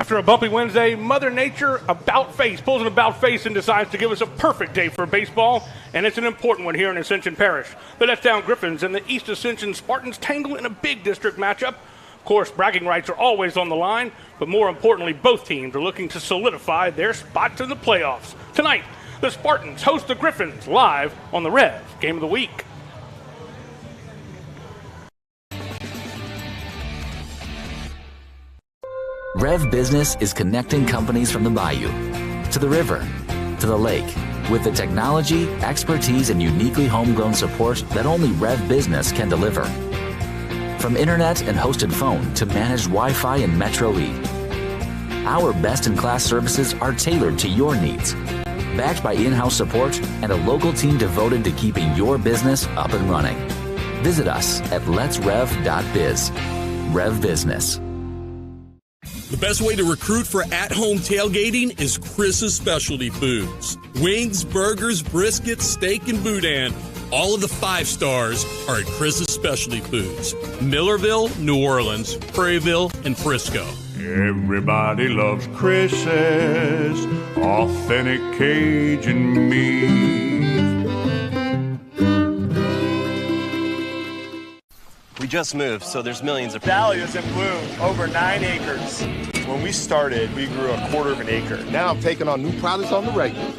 After a bumpy Wednesday, Mother Nature pulls an about face and decides to give us a perfect day for baseball, and it's an important one here in Ascension Parish. The Dutchtown Griffins and the East Ascension Spartans tangle in a big district matchup. Of course, bragging rights are always on the line, but more importantly, both teams are looking to solidify their spots in the playoffs. Tonight, the Spartans host the Griffins live on the REV Game of the Week. REV Business is connecting companies from the bayou to the river to the lake with the technology, expertise, and uniquely homegrown support that only REV Business can deliver. From internet and hosted phone to managed Wi-Fi and Metro E, our best-in-class services are tailored to your needs, backed by in-house support and a local team devoted to keeping your business up and running. Visit us at letsrev.biz. REV Business. The best way to recruit for at-home tailgating is Chris's Specialty Foods. Wings, burgers, brisket, steak, and boudin. All of the 5 stars are at Chris's Specialty Foods. Millerville, New Orleans, Prairieville, and Frisco. Everybody loves Chris's authentic Cajun meat. We just moved, so there's millions of valley is in bloom, over 9 acres. When we started, we grew 1/4 of an acre. Now I'm taking on new products on the regular.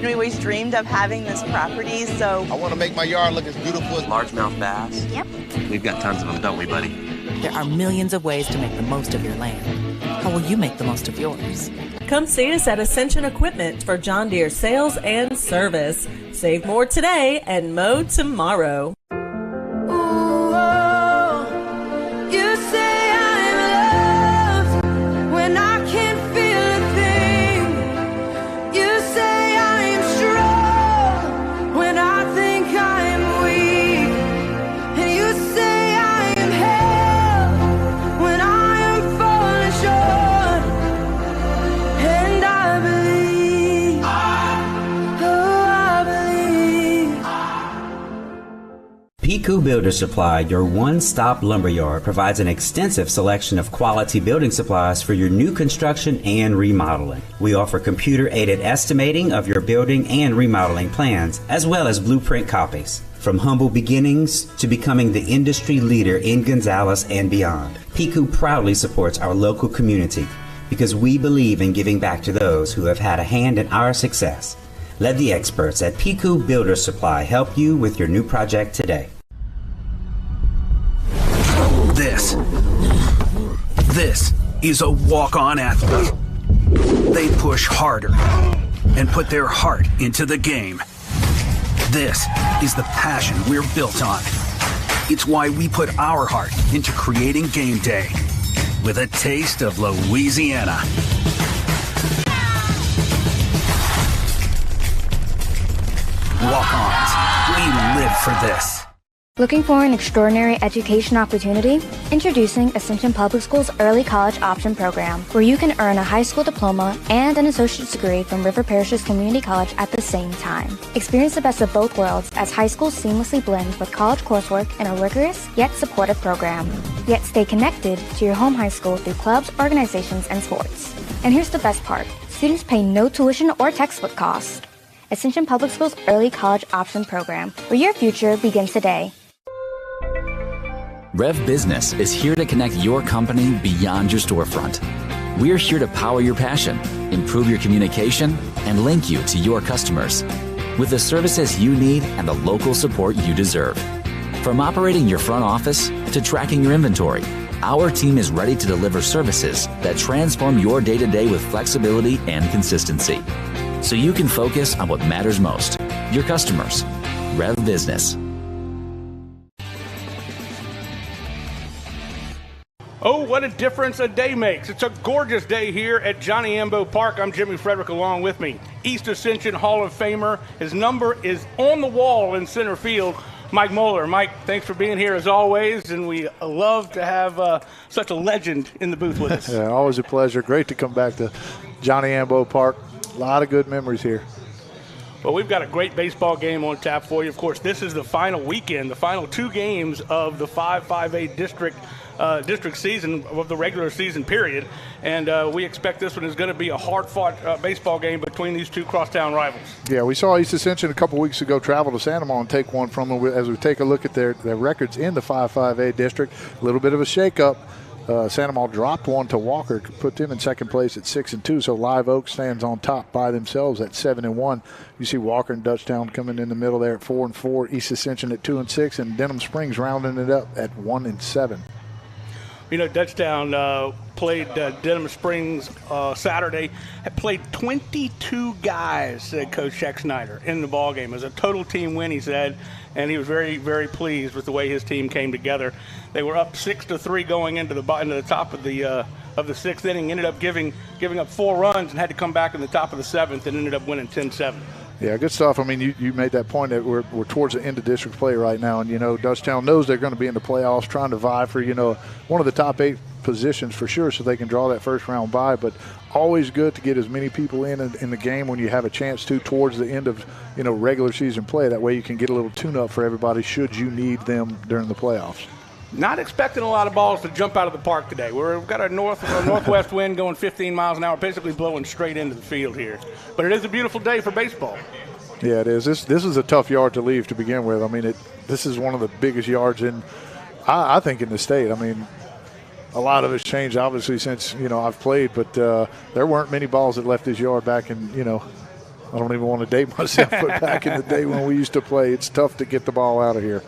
We always dreamed of having this property, so I want to make my yard look as beautiful as largemouth bass. Yep. We've got tons of them, don't we, buddy? There are millions of ways to make the most of your land. How will you make the most of yours? Come see us at Ascension Equipment for John Deere sales and service. Save more today and mow tomorrow. Piku Builder Supply, your one-stop lumberyard, provides an extensive selection of quality building supplies for your new construction and remodeling. We offer computer-aided estimating of your building and remodeling plans, as well as blueprint copies. From humble beginnings to becoming the industry leader in Gonzales and beyond, Piku proudly supports our local community because we believe in giving back to those who have had a hand in our success. Let the experts at Piku Builder Supply help you with your new project today. This is a walk-on athlete. They push harder and put their heart into the game. This is the passion we're built on. It's why we put our heart into creating game day with a taste of Louisiana. Walk-ons, we live for this. Looking for an extraordinary education opportunity? Introducing Ascension Public School's Early College Option Program, where you can earn a high school diploma and an associate's degree from River Parish's Community College at the same time. Experience the best of both worlds as high school seamlessly blends with college coursework in a rigorous yet supportive program. Yet stay connected to your home high school through clubs, organizations, and sports. And here's the best part. Students pay no tuition or textbook cost. Ascension Public School's Early College Option Program, where your future begins today. REV Business is here to connect your company beyond your storefront. We're here to power your passion, improve your communication, and link you to your customers with the services you need and the local support you deserve. From operating your front office to tracking your inventory, our team is ready to deliver services that transform your day-to-day with flexibility and consistency, so you can focus on what matters most, your customers. REV Business. Oh, what a difference a day makes. It's a gorgeous day here at Johnny Ambo Park. I'm Jimmy Frederick, along with me, East Ascension Hall of Famer. His number is on the wall in center field, Mike Moeller. Mike, thanks for being here as always, and we love to have such a legend in the booth with us. Yeah, always a pleasure. Great to come back to Johnny Ambo Park. A lot of good memories here. Well, we've got a great baseball game on tap for you. Of course, this is the final weekend, the final 2 games of the 5-5A district season, of the regular season period. And we expect this one is going to be a hard-fought baseball game between these 2 crosstown rivals. Yeah, we saw East Ascension a couple weeks ago travel to Sandoval and take one from them. As we take a look at their records in the 5-5A district, a little bit of a shakeup. Sandoval dropped one to Walker, put them in second place at 6-2. So Live Oak stands on top by themselves at 7-1. You see Walker and Dutchtown coming in the middle there at 4-4. East Ascension at 2-6, and Denham Springs rounding it up at 1-7. You know, Dutchtown played Denham Springs Saturday. Had played 22 guys, said Coach Jack Snyder, in the ballgame. It was a total team win, he said, and he was very, very pleased with the way his team came together. They were up 6-3 going into the top of the 6th inning. Ended up giving up 4 runs and had to come back in the top of the 7th and ended up winning 10-7. Yeah, good stuff. I mean, you made that point that we're towards the end of district play right now, and, you know, Dutchtown knows they're going to be in the playoffs, trying to vie for, you know, one of the top 8 positions for sure, so they can draw that first round bye. But always good to get as many people in the game when you have a chance to towards the end of, you know, regular season play. That way you can get a little tune-up for everybody should you need them during the playoffs. Not expecting a lot of balls to jump out of the park today. We've got a northwest wind going 15 miles an hour, basically blowing straight into the field here. But it is a beautiful day for baseball. Yeah, it is. This is a tough yard to leave to begin with. I mean, this is one of the biggest yards I think in the state. I mean, a lot of it's changed obviously since, you know, I've played, but there weren't many balls that left this yard back in, you know, I don't even want to date myself, but back in the day when we used to play, it's tough to get the ball out of here.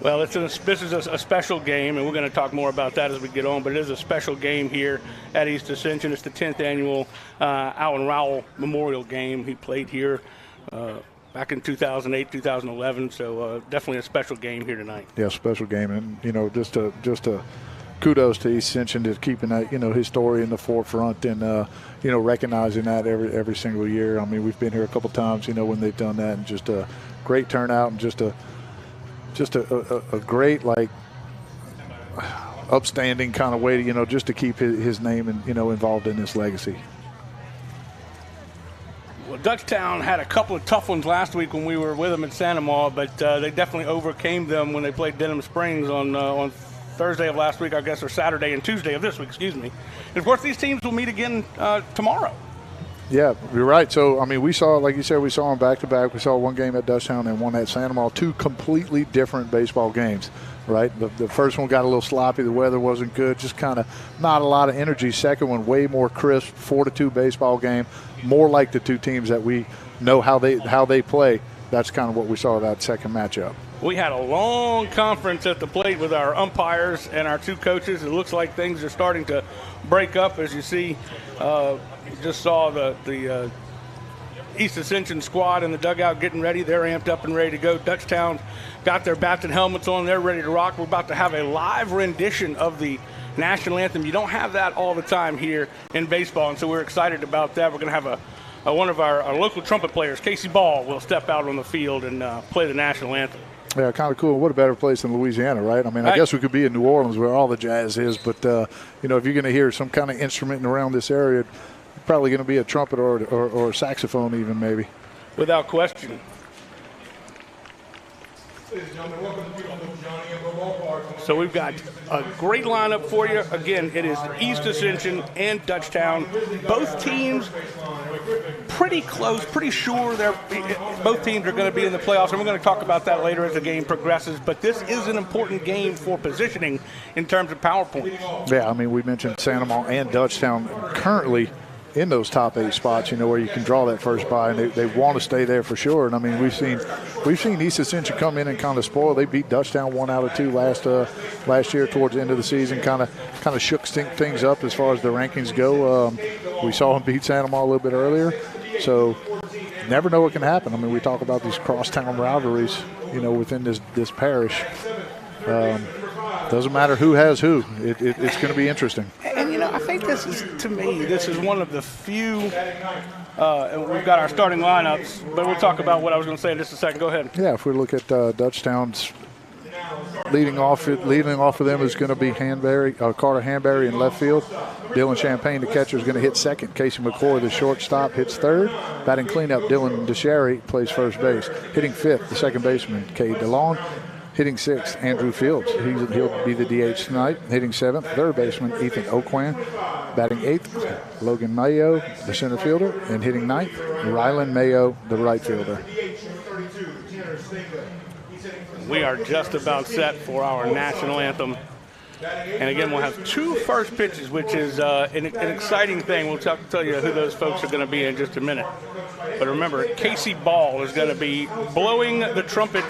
Well, this is a special game, and we're going to talk more about that as we get on, but it is a special game here at East Ascension. It's the 10th annual Alan Rowell Memorial Game. He played here back in 2008, 2011, so definitely a special game here tonight. Yeah, special game, and, you know, just a kudos to East Ascension to keeping that, you know, his story in the forefront and, you know, recognizing that every single year. I mean, we've been here a couple times, you know, when they've done that, and just a great turnout and just a great, like, upstanding kind of way to, you know, just to keep his name and, you know, involved in this legacy. Well, Dutchtown had a couple of tough ones last week when we were with them at Santa Ma, but they definitely overcame them when they played Denham Springs on Thursday of last week, I guess, or Saturday and Tuesday of this week, excuse me. And, of course, these teams will meet again tomorrow. Yeah, you're right. So, I mean, we saw, like you said, we saw them back-to-back. We saw one game at Dutchtown and one at Santa Ma, 2 completely different baseball games, right? The first one got a little sloppy. The weather wasn't good. Just kind of not a lot of energy. Second one, way more crisp, 4-2 baseball game, more like the 2 teams that we know how they play. That's kind of what we saw that second matchup. We had a long conference at the plate with our umpires and our 2 coaches. It looks like things are starting to break up, as you see. Just saw the East Ascension squad in the dugout getting ready. They're amped up and ready to go. Dutchtown got their bats and helmets on. They're ready to rock. We're about to have a live rendition of the national anthem. You don't have that all the time here in baseball, and so we're excited about that. We're going to have one of our local trumpet players, Casey Ball, will step out on the field and play the national anthem. Yeah, kind of cool. What a better place than Louisiana, right? I mean, I guess we could be in New Orleans where all the jazz is, but, you know, if you're going to hear some kind of instrument around this area, probably going to be a trumpet or a saxophone even, maybe. Without question. So we've got a great lineup for you. Again, it is East Ascension and Dutchtown. Both teams pretty close, pretty sure both teams are going to be in the playoffs, and we're going to talk about that later as the game progresses. But this is an important game for positioning in terms of power points. Yeah, I mean, we mentioned Santa Ma and Dutchtown currently in those top 8 spots, you know, where you can draw that first bye, and they want to stay there for sure. And I mean, we've seen East Ascension come in and kind of spoil. They beat Dutchtown 1 out of 2 last year towards the end of the season. Kind of shook things up as far as the rankings go. We saw them beat Santa Ma a little bit earlier, so never know what can happen. I mean, we talk about these crosstown rivalries, you know, within this parish. Doesn't matter who has who. It's going to be interesting. And, you know, I think this is one of the few, and we've got our starting lineups, but we'll talk about what I was going to say in just a second. Go ahead. Yeah, if we look at Dutchtown's leading off for them is going to be Carter Hanberry in left field. Dylan Champagne, the catcher, is going to hit second. Casey McCoy, the shortstop, hits third. Batting cleanup, Dylan DeSherry plays first base. Hitting fifth, the second baseman, Cade DeLong. Hitting sixth, Andrew Fields. He'll be the DH tonight. Hitting seventh, third baseman, Ethan O'Quinn. Batting eighth, Logan Mayo, the center fielder. And hitting ninth, Rylan Mayo, the right fielder. We are just about set for our national anthem. And again, we'll have 2 first pitches, which is an exciting thing. We'll tell you who those folks are going to be in just a minute. But remember, Casey Ball is going to be blowing the trumpet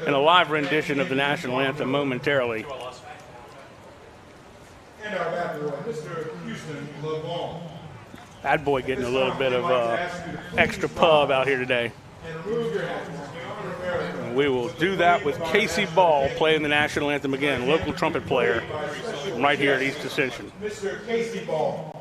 in a live rendition of the national anthem momentarily. Bad boy getting a little bit of extra pub out here today. And we will do that with Casey Ball playing the national anthem again, local trumpet player from right here at East Ascension. Mr. Casey Ball.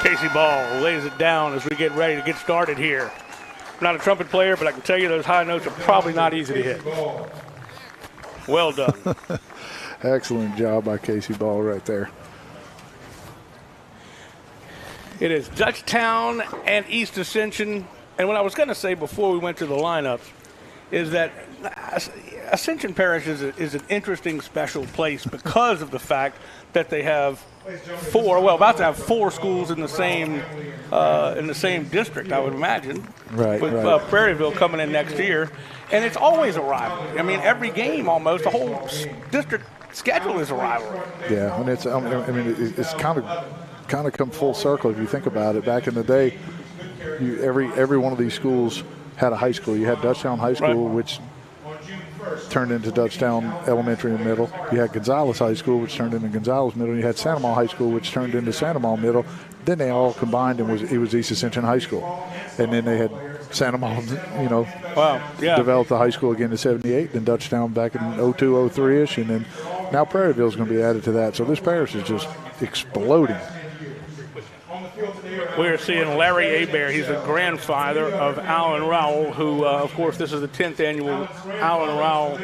Casey Ball lays it down as we get ready to get started here. I'm not a trumpet player, but I can tell you those high notes are probably not easy to hit. Well done. Excellent job by Casey Ball right there. It is Dutchtown and East Ascension. And what I was going to say before we went to the lineups is that Ascension Parish is an interesting, special place because of the fact that they have about to have 4 schools in the same district, I would imagine. Right. With right. Prairieville coming in next year, and it's always a rivalry. I mean, every game almost, the whole district schedule is a rivalry. Yeah, and it's kind of come full circle if you think about it. Back in the day, every one of these schools had a high school. You had Dutchtown High School, which turned into Dutchtown Elementary and Middle. You had Gonzales High School, which turned into Gonzales Middle. You had Santa Maria High School, which turned into Santa Maria Middle. Then they all combined and it was East Ascension High School. And then they had Santa Maria, developed the high school again in 78, then Dutchtown back in 02, 03-ish, and then now Prairieville is going to be added to that. So this parish is just exploding. We're seeing Larry Hebert. He's the grandfather of Alan Rowell, who, of course, this is the 10th annual Alan Rowell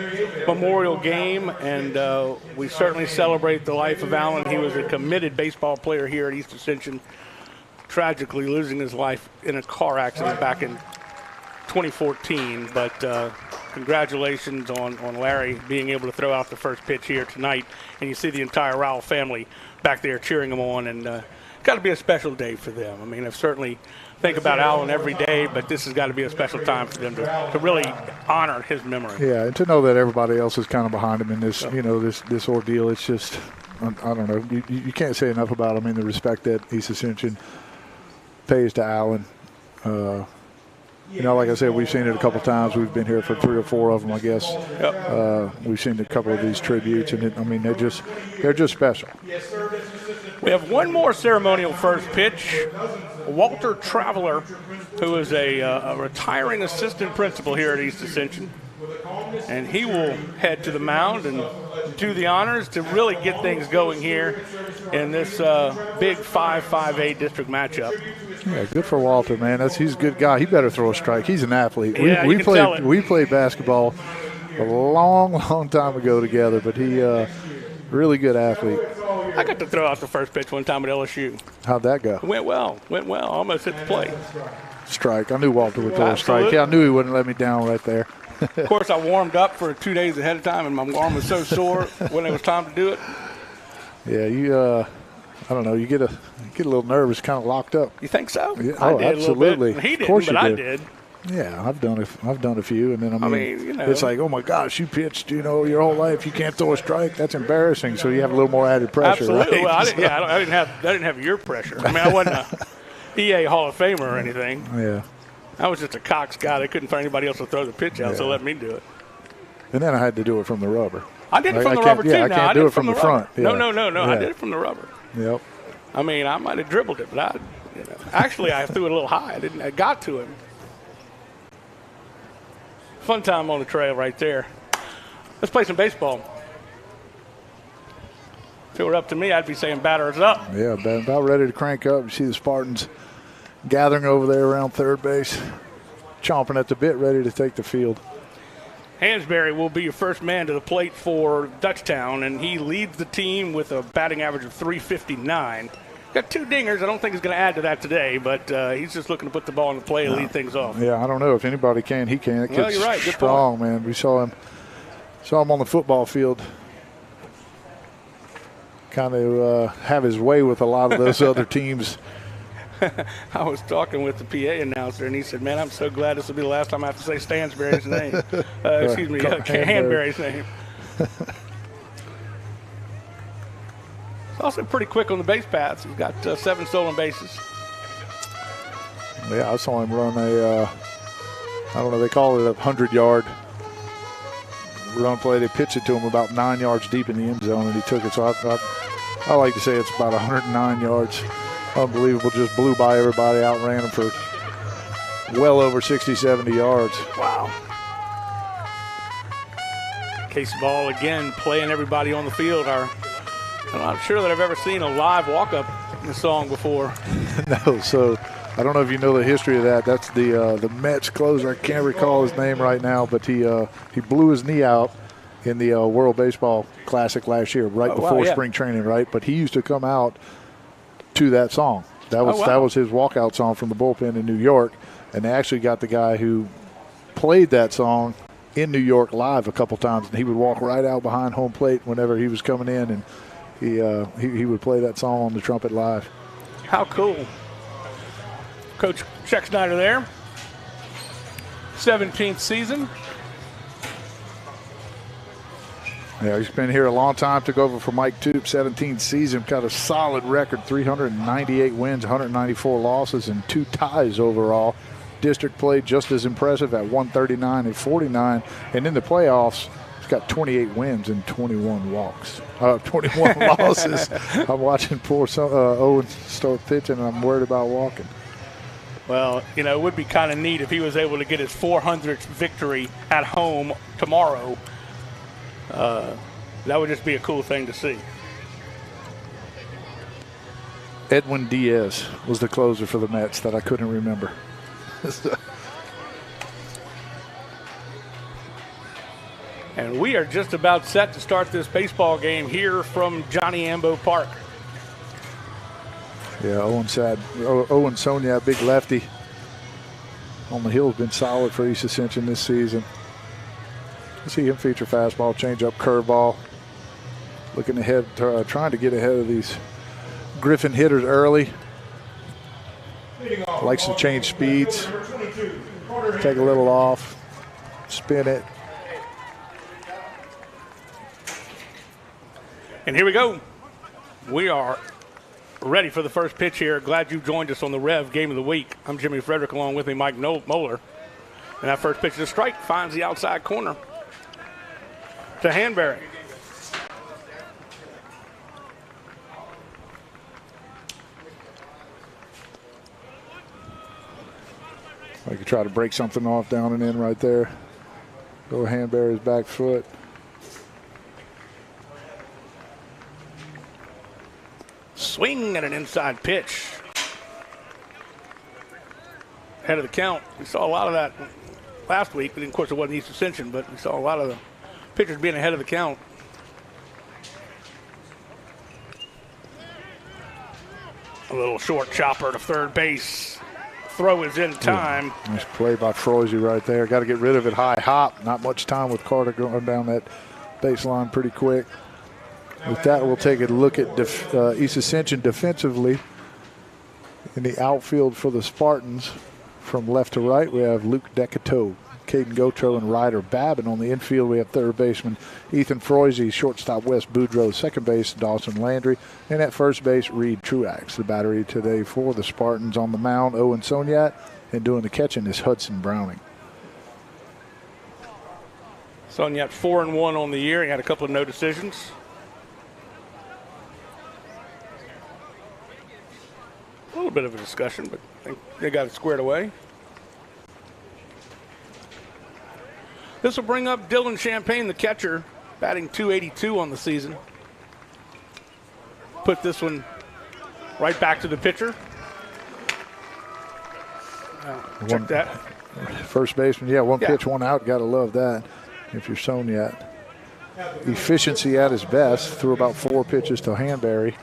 Memorial Game, and we certainly celebrate the life of Alan. He was a committed baseball player here at East Ascension, tragically losing his life in a car accident back in 2014. But congratulations on Larry being able to throw out the first pitch here tonight, and you see the entire Rowell family back there cheering him on, and got to be a special day for them. I mean, I certainly think about Alan every day, but this has got to be a special time for them to really honor his memory. Yeah, and to know that everybody else is kind of behind him in this, this ordeal. It's just, I don't know. You can't say enough about him. The respect that East Ascension pays to Alan. like I said, we've seen it a couple times. We've been here for 3 or 4 of them, I guess. Yep. We've seen a couple of these tributes, and they're just special. We have one more ceremonial first pitch. Walter Traveler, who is a retiring assistant principal here at East Ascension, and he will head to the mound and do the honors to really get things going here in this big 5-5A district matchup. Yeah, good for Walter, man. He's a good guy. He better throw a strike. He's an athlete. Yeah, we played basketball a long, long time ago together, but he really good athlete. I got to throw out the first pitch one time at LSU. How'd that go? It went well. Almost hit the plate. Strike. I knew Walter would throw a Absolutely. strike. Yeah, I knew he wouldn't let me down right there. Of course, I warmed up for 2 days ahead of time, and my arm was so sore when it was time to do it. Yeah, I don't know. You get a little nervous, kind of locked up. You think so? Yeah, I did absolutely. A little bit. He didn't, of course but you I did. did. Yeah, I've done a few, and then it's like, oh my gosh, you pitched, your whole life, you can't throw a strike. That's embarrassing. So you have a little more added pressure. Absolutely. Right? Well, I didn't have your pressure. I mean, I wasn't a EA Hall of Famer or anything. Yeah. I was just a Cox guy. They couldn't find anybody else to throw the pitch out, so let me do it. And then I had to do it from the rubber. I did it from the rubber too. Yeah, I can't do it from the front. No. Yeah. I did it from the rubber. Yep. I mean, I might have dribbled it, but actually I threw it a little high. I got to him. Fun time on the trail right there. Let's play some baseball. If it were up to me, I'd be saying batter is up. Yeah, about ready to crank up. You see the Spartans gathering over there around third base, chomping at the bit, ready to take the field. Hansberry will be your first man to the plate for Dutchtown, and he leads the team with a batting average of .359. Got 2 dingers. I don't think he's going to add to that today, but he's just looking to put the ball in the play and lead things off. Yeah, I don't know if anybody can. He can. That kid's you're right. Good strong, point. man. We saw him on the football field kind of have his way with a lot of those other teams. I was talking with the PA announcer, and he said, man, I'm so glad this will be the last time I have to say Stansberry's name. Excuse me, Hanberry's name. He's also pretty quick on the base paths. He's got 7 stolen bases. Yeah, I saw him run I don't know, they call it a 100-yard run play. They pitched it to him about 9 yards deep in the end zone, and he took it. So I like to say it's about 109 yards. Unbelievable. Just blew by everybody, outran him for well over 60, 70 yards. Wow. Case Ball again playing everybody on the field. I'm not sure that I've ever seen a live walk-up in the song before. No, so I don't know if you know the history of that. That's the Mets closer. I can't recall his name right now, but he blew his knee out in the World Baseball Classic last year, before spring training, right? But he used to come out to that song. That was his walkout song from the bullpen in New York, and they actually got the guy who played that song in New York live a couple times, and he would walk right out behind home plate whenever he was coming in, and he would play that song on the trumpet live. How cool. Coach Chuck Snyder there. 17th season. Yeah, he's been here a long time. Took over for Mike Toop, 17th season. Got a solid record, 398 wins, 194 losses, and 2 ties overall. District played just as impressive at 139 and 49. And in the playoffs, he's got 28 wins and 21 losses. I'm watching poor Owen start pitching, and I'm worried about walking. Well, it would be kind of neat if he was able to get his 400th victory at home tomorrow. That would just be a cool thing to see. Edwin Diaz was the closer for the Mets that I couldn't remember. And we are just about set to start this baseball game here from Johnny Ambo Park. Yeah, Owen Sonia, big lefty on the hill, has been solid for East Ascension this season. You see him feature fastball, changeup, curveball. Looking ahead, trying to get ahead of these Griffin hitters early. Likes to change speeds. Take a little off. Spin it. And here we go. We are ready for the first pitch here. Glad you joined us on the REV Game of the Week. I'm Jimmy Frederick, along with me, Mike Moeller. And that first pitch is a strike, finds the outside corner to Hanbury. I could try to break something off down and in right there. Go Hanbury's back foot. Swing at an inside pitch. Ahead of the count. We saw a lot of that last week, but of course it wasn't East Ascension, but we saw a lot of the pitchers being ahead of the count. A little short chopper to third base. Throw is in time. Nice play by Froese right there. Got to get rid of it high hop. Not much time with Carter going down that baseline pretty quick. With that, we'll take a look at East Ascension defensively. In the outfield for the Spartans, from left to right, we have Luke Decato, Caden Gotro, and Ryder Babin. On the infield, we have third baseman Ethan Froese, shortstop Wes Boudreaux, second base Dawson Landry, and at first base Reed Truax. The battery today for the Spartans on the mound, Owen Soniat, and doing the catching is Hudson Browning. Soniat 4-1 on the year. He had a couple of no decisions. A little bit of a discussion, but I think they got it squared away. This will bring up Dylan Champagne, the catcher, batting .282 on the season. Put this one right back to the pitcher. Check that. First baseman, one pitch, one out. Got to love that if you're Soniat. Efficiency at his best. Threw about 4 pitches to Hanbury.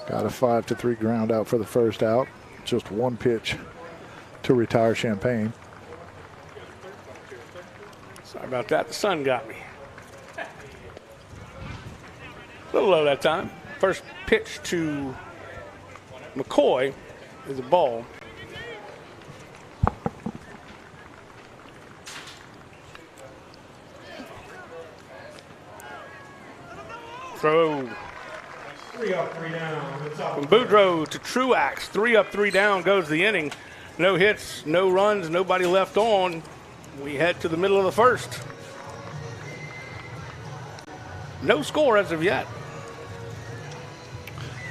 Got a 5-3 ground out for the first out. Just 1 pitch to retire Champagne. Sorry about that. The sun got me. A little low that time. First pitch to McCoy is a ball. Throw. 3 up, 3 down. From Boudreaux to Truax, 3 up, 3 down goes the inning. No hits, no runs, nobody left on. We head to the middle of the first. No score as of yet.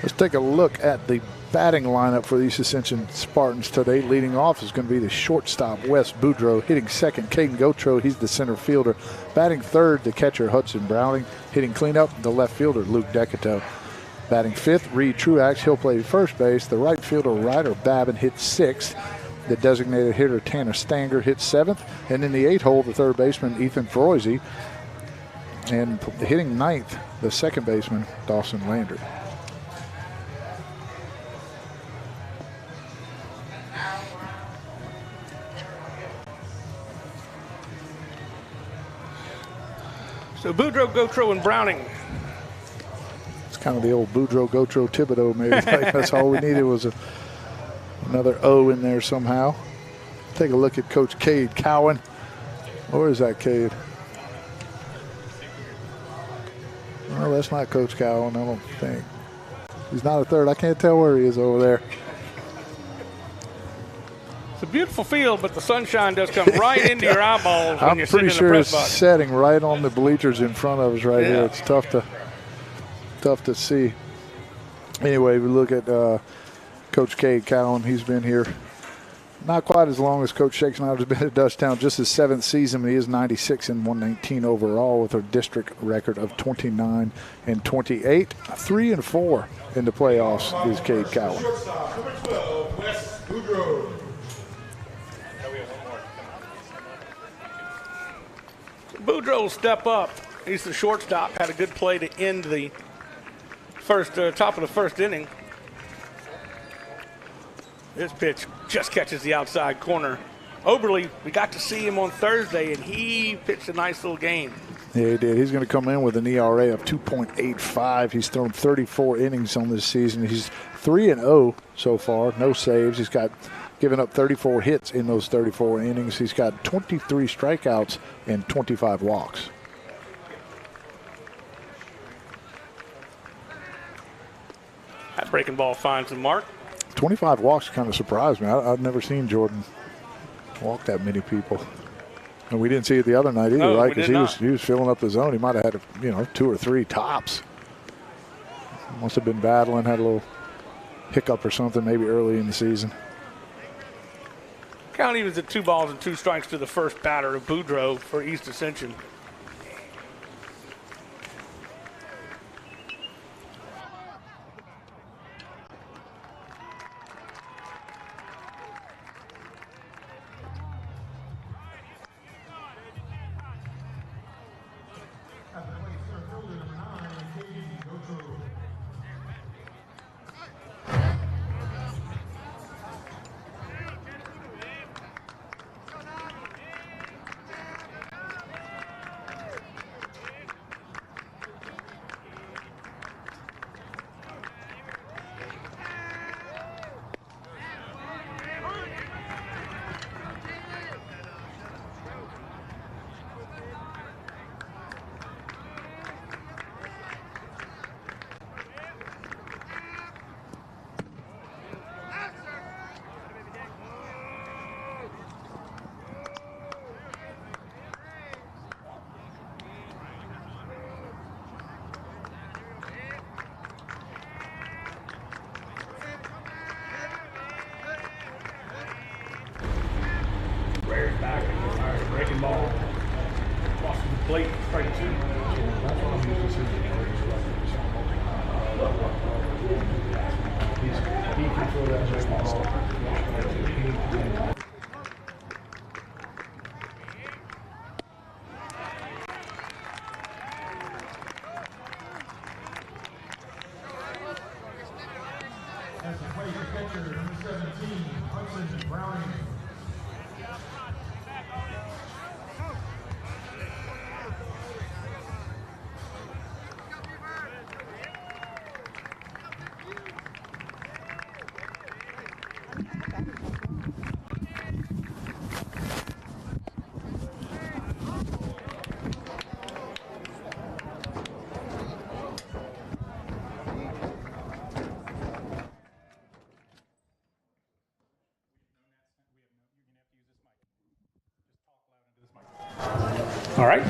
Let's take a look at the batting lineup for the East Ascension Spartans today. Leading off is going to be the shortstop, Wes Boudreaux. Hitting second, Caden Gotro. He's the center fielder. Batting third, the catcher, Hudson Browning. Hitting cleanup, the left fielder, Luke Decato. Batting fifth, Reed Truax. He'll play first base. The right fielder, Ryder Babin, hits sixth. The designated hitter, Tanner Stanger, hits seventh. And in the 8th hole, the third baseman, Ethan Froese. And hitting ninth, the second baseman, Dawson Landry. So Boudreaux, Gotro, and Browning. It's kind of the old Boudreaux, Gotro, Thibodeau maybe. That's all we needed was another O in there somehow. Take a look at Coach Cade Cowan. Where is that, Cade? Well, that's not Coach Cowan, I don't think. He's not a third. I can't tell where he is over there. It's a beautiful field, but the sunshine does come right into your eyeballs when you're sitting in the press box. I'm pretty sure it's setting right on the bleachers in front of us right here. It's tough to see. Anyway, we look at Coach Cade Cowan. He's been here not quite as long as Coach Shakes and I have been at Dutchtown. Just his 7th season. He is 96 and 119 overall with a district record of 29 and 28. 3-4 in the playoffs is Cade Cowan. Number 12, Wes Boudreaux. Boudreaux will step up. He's the shortstop. Had a good play to end the first top of the first inning. This pitch just catches the outside corner. Oberly, we got to see him on Thursday, and he pitched a nice little game. Yeah, he did. He's going to come in with an ERA of 2.85. He's thrown 34 innings on this season. He's 3-0 so far, no saves. He's given up 34 hits in those 34 innings. He's got 23 strikeouts and 25 walks. That breaking ball finds the mark. 25 walks kind of surprised me. I've never seen Jordan walk that many people. And we didn't see it the other night either, No, right? we Because did he was filling up the zone. He might have had 2 or 3 tops. Must have been battling, had a little hiccup or something maybe early in the season. Count evens at 2 balls and 2 strikes to the first batter of Boudreaux for East Ascension. Back and breaking ball. Crossing the plate, strike 2. He can throw that breaking ball. As the plate, the catcher, number 17, Hudson Browning. All right.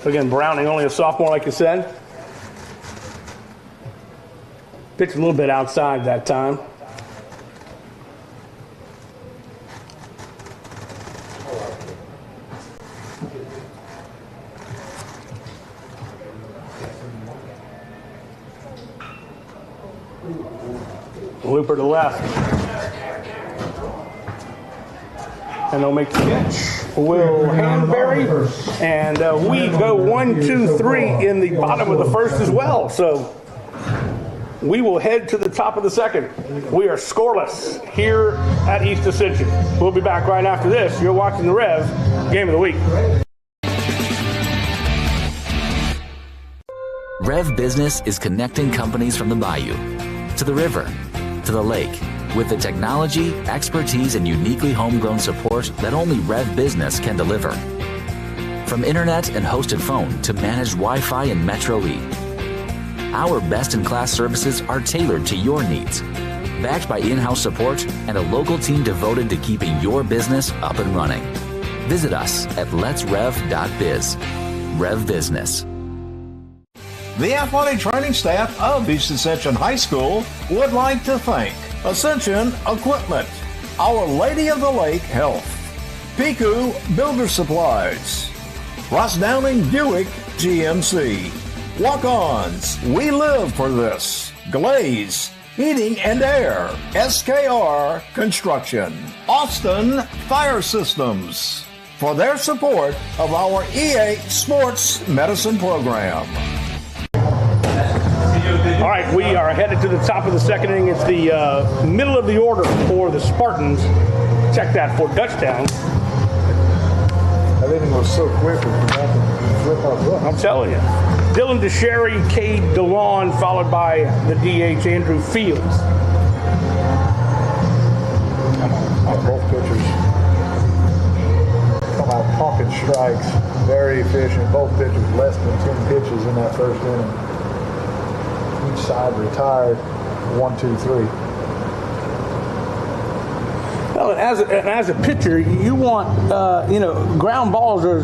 So again, Browning, only a sophomore, like you said. Pitched a little bit outside that time. Looper to left. And they'll make the catch. Will Hanbury. And we go 1, 2, 3 in the bottom of the first as well. So we will head to the top of the second. We are scoreless here at East Ascension. We'll be back right after this. You're watching the Rev Game of the Week. Rev Business is connecting companies from the bayou to the river to the lake with the technology, expertise, and uniquely homegrown support that only Rev Business can deliver. From internet and hosted phone to managed Wi-Fi and Metro E, our best-in-class services are tailored to your needs, backed by in-house support and a local team devoted to keeping your business up and running. Visit us at letsrev.biz. Rev Business. The athletic training staff of East Ascension High School would like to thank Ascension Equipment, Our Lady of the Lake Health, Piku Builder Supplies, Ross Downing Buick GMC, Walk-Ons, We Live for This, Glaze, Heating and Air, SKR Construction, Austin Fire Systems, for their support of our EA Sports Medicine Program. All right, we are headed to the top of the second inning. It's the middle of the order for the Spartans. Check that for Dutchtown. That inning was so quick, we forgot to flip our book. I'm telling you. Dylan DeSherry, Cade DeLon, followed by the DH, Andrew Fields. Both pitchers come out pumping strikes, very efficient. Both pitchers less than 10 pitches in that first inning. each side retired. 1, 2, 3. Well, as a pitcher, you want ground balls are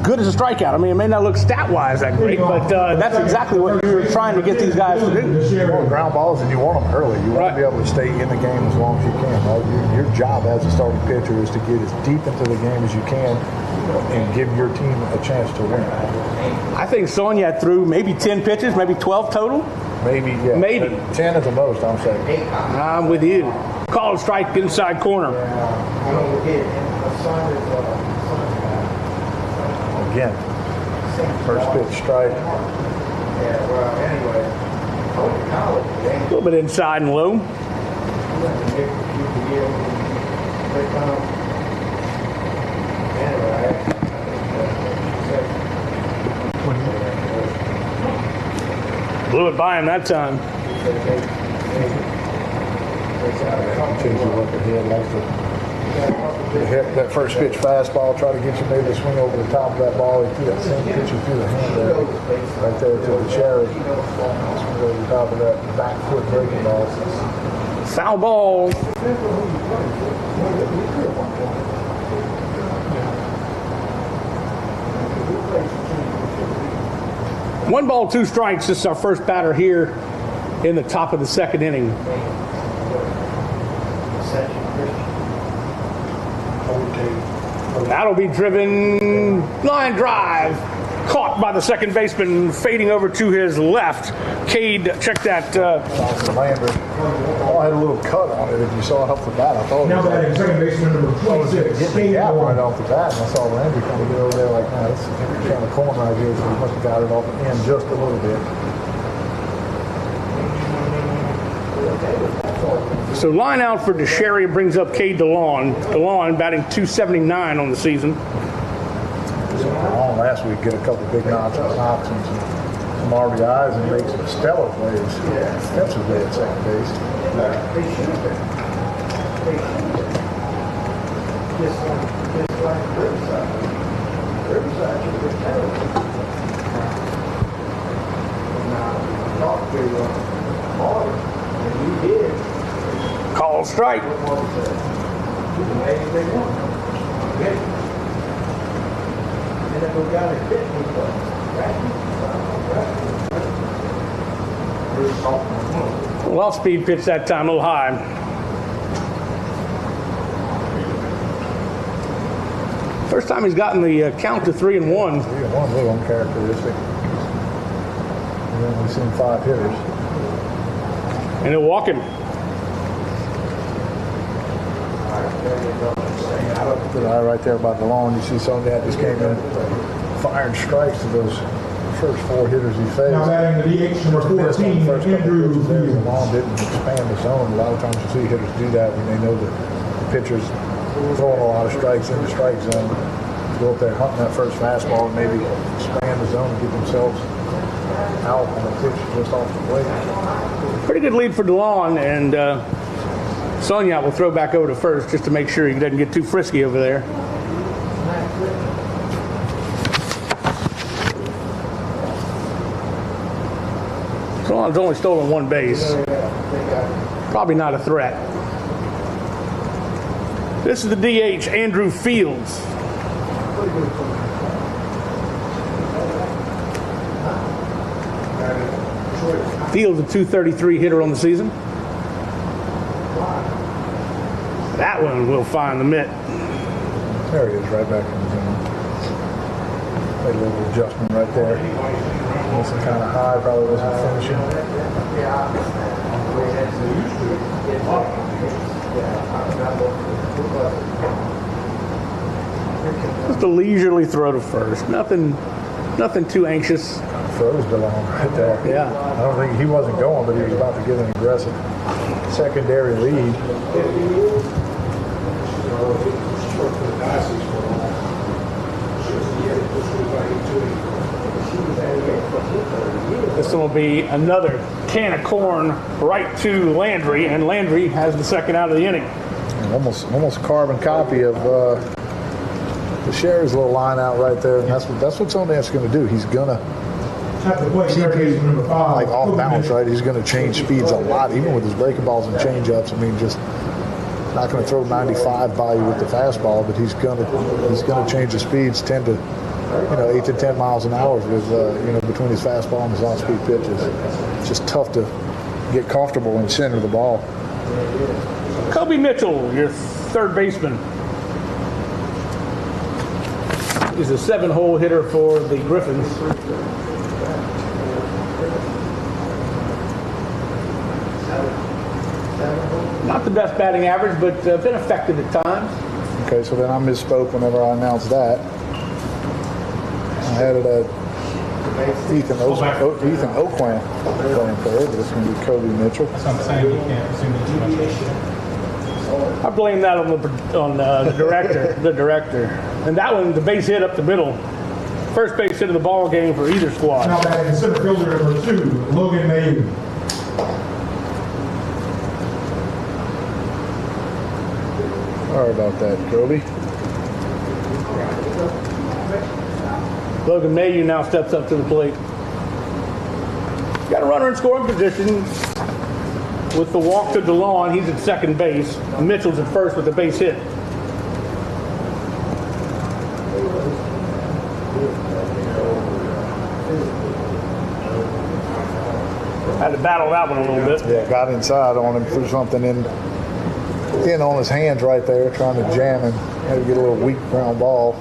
good as a strikeout. I mean, it may not look stat-wise that great, but that's exactly what you're trying to get these guys to do. You want ground balls, and you want them early. You want to be able to stay in the game as long as you can. Right? Your job as a starting pitcher is to get as deep into the game as you can and give your team a chance to win. I think Sonia threw maybe 10 pitches, maybe 12 total. Maybe, yeah. Maybe. 10 at the most, I'm saying. I'm with you. Call strike inside corner. Again, first pitch strike. A little bit inside and low. Blew it by him that time. Change the look ahead, likes to hit that first pitch fastball, try to get you maybe to swing over the top of that ball. He threw that same pitch through the hand there, right there to the cherry. Swing over the top of that back foot breaking ball. Foul ball. One ball, 2 strikes. This is our first batter here in the top of the second inning. That'll be driven, line drive, caught by the second baseman, fading over to his left. Cade, check that. Landry. I had a little cut on it. If you saw it off the bat, I thought now batting second baseman number 26. Get the gap right off the bat, and I saw Landry kind of get over there like, nah, this is kind of corner right here, so he must have got it off the end just a little bit. So line out for DeSherry brings up Cade DeLon. DeLon batting .279 on the season. On last week, get a couple big knocks and some RBIs and make some stellar plays defensively at second base. Call strike. Well, off-speed pitch that time, a little high. First time he's gotten the count to 3-1. 3-1, really uncharacteristic. We've only seen 5 hitters. And he'll walk him. Good eye right there by DeLon. You see Sonia just came in firing strikes to those first 4 hitters he faced. Now batting the DH number 14, Andrew Field. DeLon didn't expand the zone. A lot of times you see hitters do that when they know that the pitcher's throwing a lot of strikes in the strike zone. Go up there hunting that first fastball and maybe expand the zone and get themselves out on the pitch just off the plate. Pretty good lead for DeLon, and Sonia will throw back over to first just to make sure he doesn't get too frisky over there. DeLon's only stolen 1 base. Probably not a threat. This is the DH, Andrew Fields. Fields a .233 hitter on the season. That one will find the mitt. There he is, right back in the zone. Made a little adjustment right there. Wasn't kind of high, probably wasn't finishing. Just a leisurely throw to first. Nothing too anxious. Throws DeLon right there. Yeah. I don't think he wasn't going, but he was about to get an aggressive secondary lead. This one will be another can of corn right to Landry, and Landry has the second out of the inning. And almost carbon copy of the Sherry's little line out right there, and that's what Sonia's going to do. He's gonna keep you like off balance, right? He's going to change speeds a lot, even with his breaking balls and changeups. I mean, just not going to throw 95 by you with the fastball, but he's going to change the speeds 10 to 8 to 10 miles an hour with between his fastball and his off-speed pitches. It's just tough to get comfortable and center the ball. Kobe Mitchell, your third baseman. He's a 7-hole hitter for the Griffins. Not the best batting average, but been effective at times. Okay, so then I misspoke whenever I announced that. I had it at Ethan Oakland playing third, but it's going to be Kobe Mitchell. That's what I'm saying. You can't assume too much. I blame that on the director. The director, and that one, the base hit up the middle, first base hit of the ball game for either squad. Now batting center fielder number 2, Logan Mayu. Sorry about that, Kobe. Logan Mayu now steps up to the plate. Got a runner in scoring position with the walk to DeLon. He's at second base. Mitchell's at first with the base hit. Had to battle that one a little bit. Yeah, got inside on him, threw something in on his hands right there, trying to jam him. Had to get a little weak ground ball.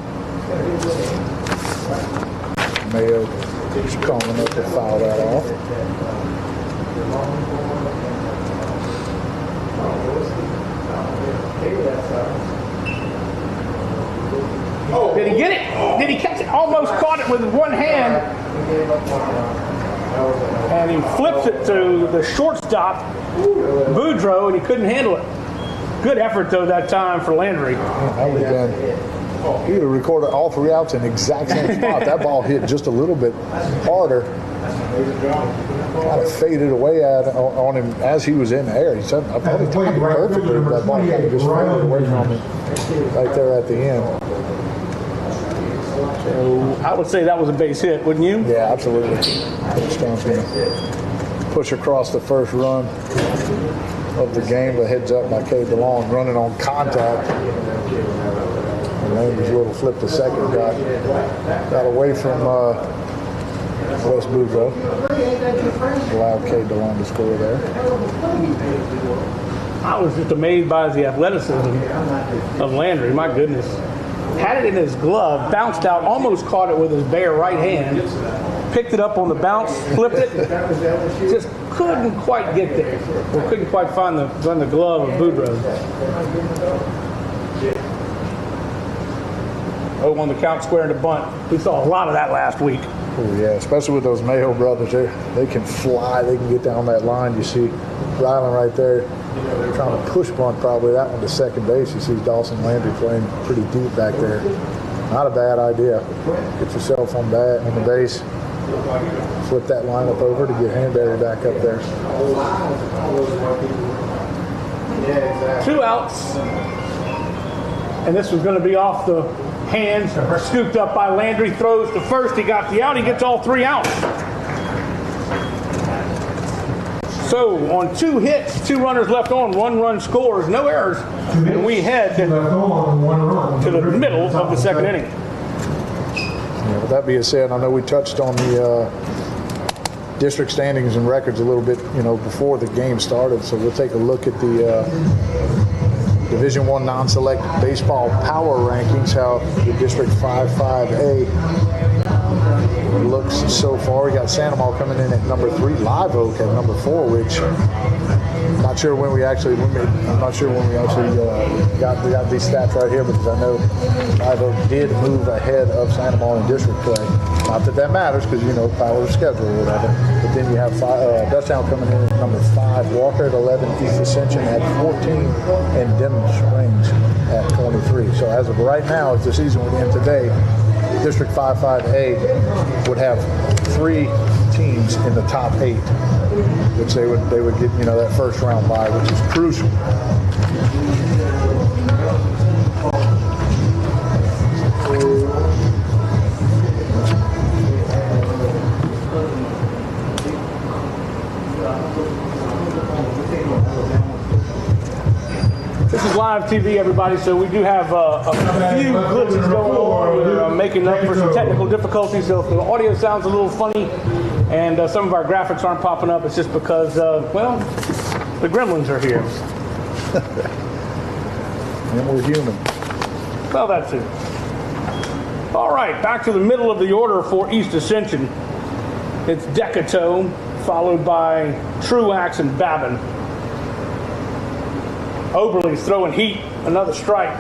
Mayo just calm enough to foul that off. Oh, did he get it? Did he catch it? Almost caught it with one hand. And he flips it to the shortstop, Boudreaux, and he couldn't handle it. Good effort, though, that time for Landry. That would have been, he would have recorded all 3 outs in the exact same spot. That ball hit just a little bit harder. Kind of faded away on him as he was in the air. He said, I thought he timed it perfectly. That ball kind of just faded away from him right there at the end. So I would say that was a base hit, wouldn't you? Yeah, absolutely. Dutchtown's going to push across the first run of the game. The heads up by Cade DeLong, running on contact. And Landry's little flip to second got away from Wes Boudreaux. Allowed Cade DeLong to score there. I was just amazed by the athleticism of Landry. My goodness. Had it in his glove, bounced out, almost caught it with his bare right hand, picked it up on the bounce, flipped it, just couldn't quite get there. Or couldn't quite find the glove of Boudreaux. Oh, on the count, square and the bunt. We saw a lot of that last week. Oh, yeah, especially with those Mayo brothers. They can fly. They can get down that line. You see Rylan right there trying to push bunt probably that one to second base. You see Dawson Landry playing pretty deep back there. Not a bad idea. Get yourself on the base. Flip that lineup over to get Hanberry back up there. 2 outs. And this was going to be off the hands, scooped up by Landry, throws to first. He got the out. He gets all 3 outs. So on 2 hits, 2 runners left on, 1 run scores, no errors, and we head to the middle of the second inning. Yeah, with that being said, I know we touched on the district standings and records a little bit, before the game started. So we'll take a look at the Division I non-select baseball power rankings, how the District 5-5A looks so far. We got Sandoval coming in at number 3, Live Oak at number 4, which I'm not sure when we actually got these stats right here, because I know Live Oak did move ahead of Sandoval in district play. Not that that matters, because power of schedule or whatever. But then you have Dutchtown coming in at number 5, Walker at 11, East Ascension at 14, and Denham Springs at 23. So as of right now, if the season would end today, District 5-5A would have 3 teams in the top 8, which they would get that first round bye, which is crucial. This is live TV, everybody, so we do have a few glitches going on. We're making up for some technical difficulties, so if the audio sounds a little funny and some of our graphics aren't popping up, it's just because, well, the gremlins are here. And we're human. Well, that's it. All right, back to the middle of the order for East Ascension. It's Decato, followed by Truax and Babin. Oberle's throwing heat, another strike.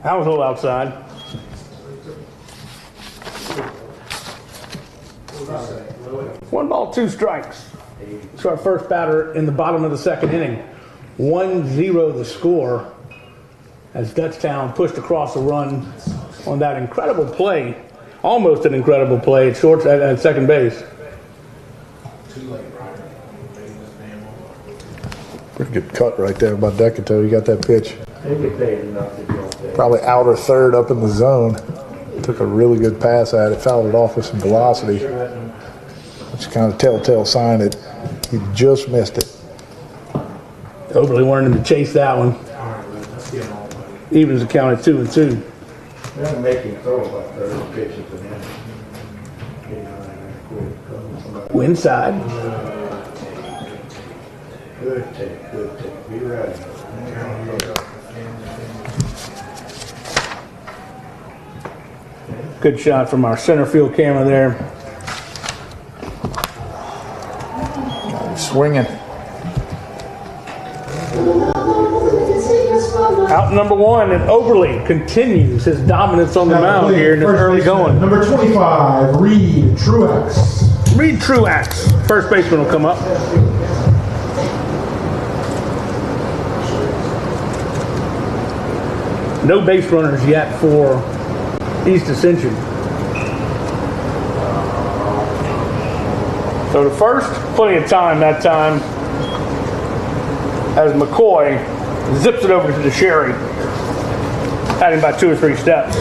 That was a little outside. One ball, two strikes. It's our first batter in the bottom of the second inning. 1-0 the score as Dutchtown pushed across the run on that incredible play. Almost an incredible play at short at second base. Pretty good cut right there by Decato. You got that pitch. Probably outer third up in the zone. Took a really good pass at it, fouled it off with some velocity. Which kind of telltale sign that he just missed it. Oberle wanted him to chase that one. Evens the count at 2-2. They're making throws like 30 pitches to him. Inside. Good take, good take. Be ready. Good shot from our center field camera there. Swinging. Out number one, and Oberle continues his dominance on the mound here in this early going. Number 25, Reed Truax. Reed Truax, first baseman will come up. No base runners yet for East Ascension. So the first, plenty of time that time as McCoy zips it over to the Sherry, adding by 2 or 3 steps.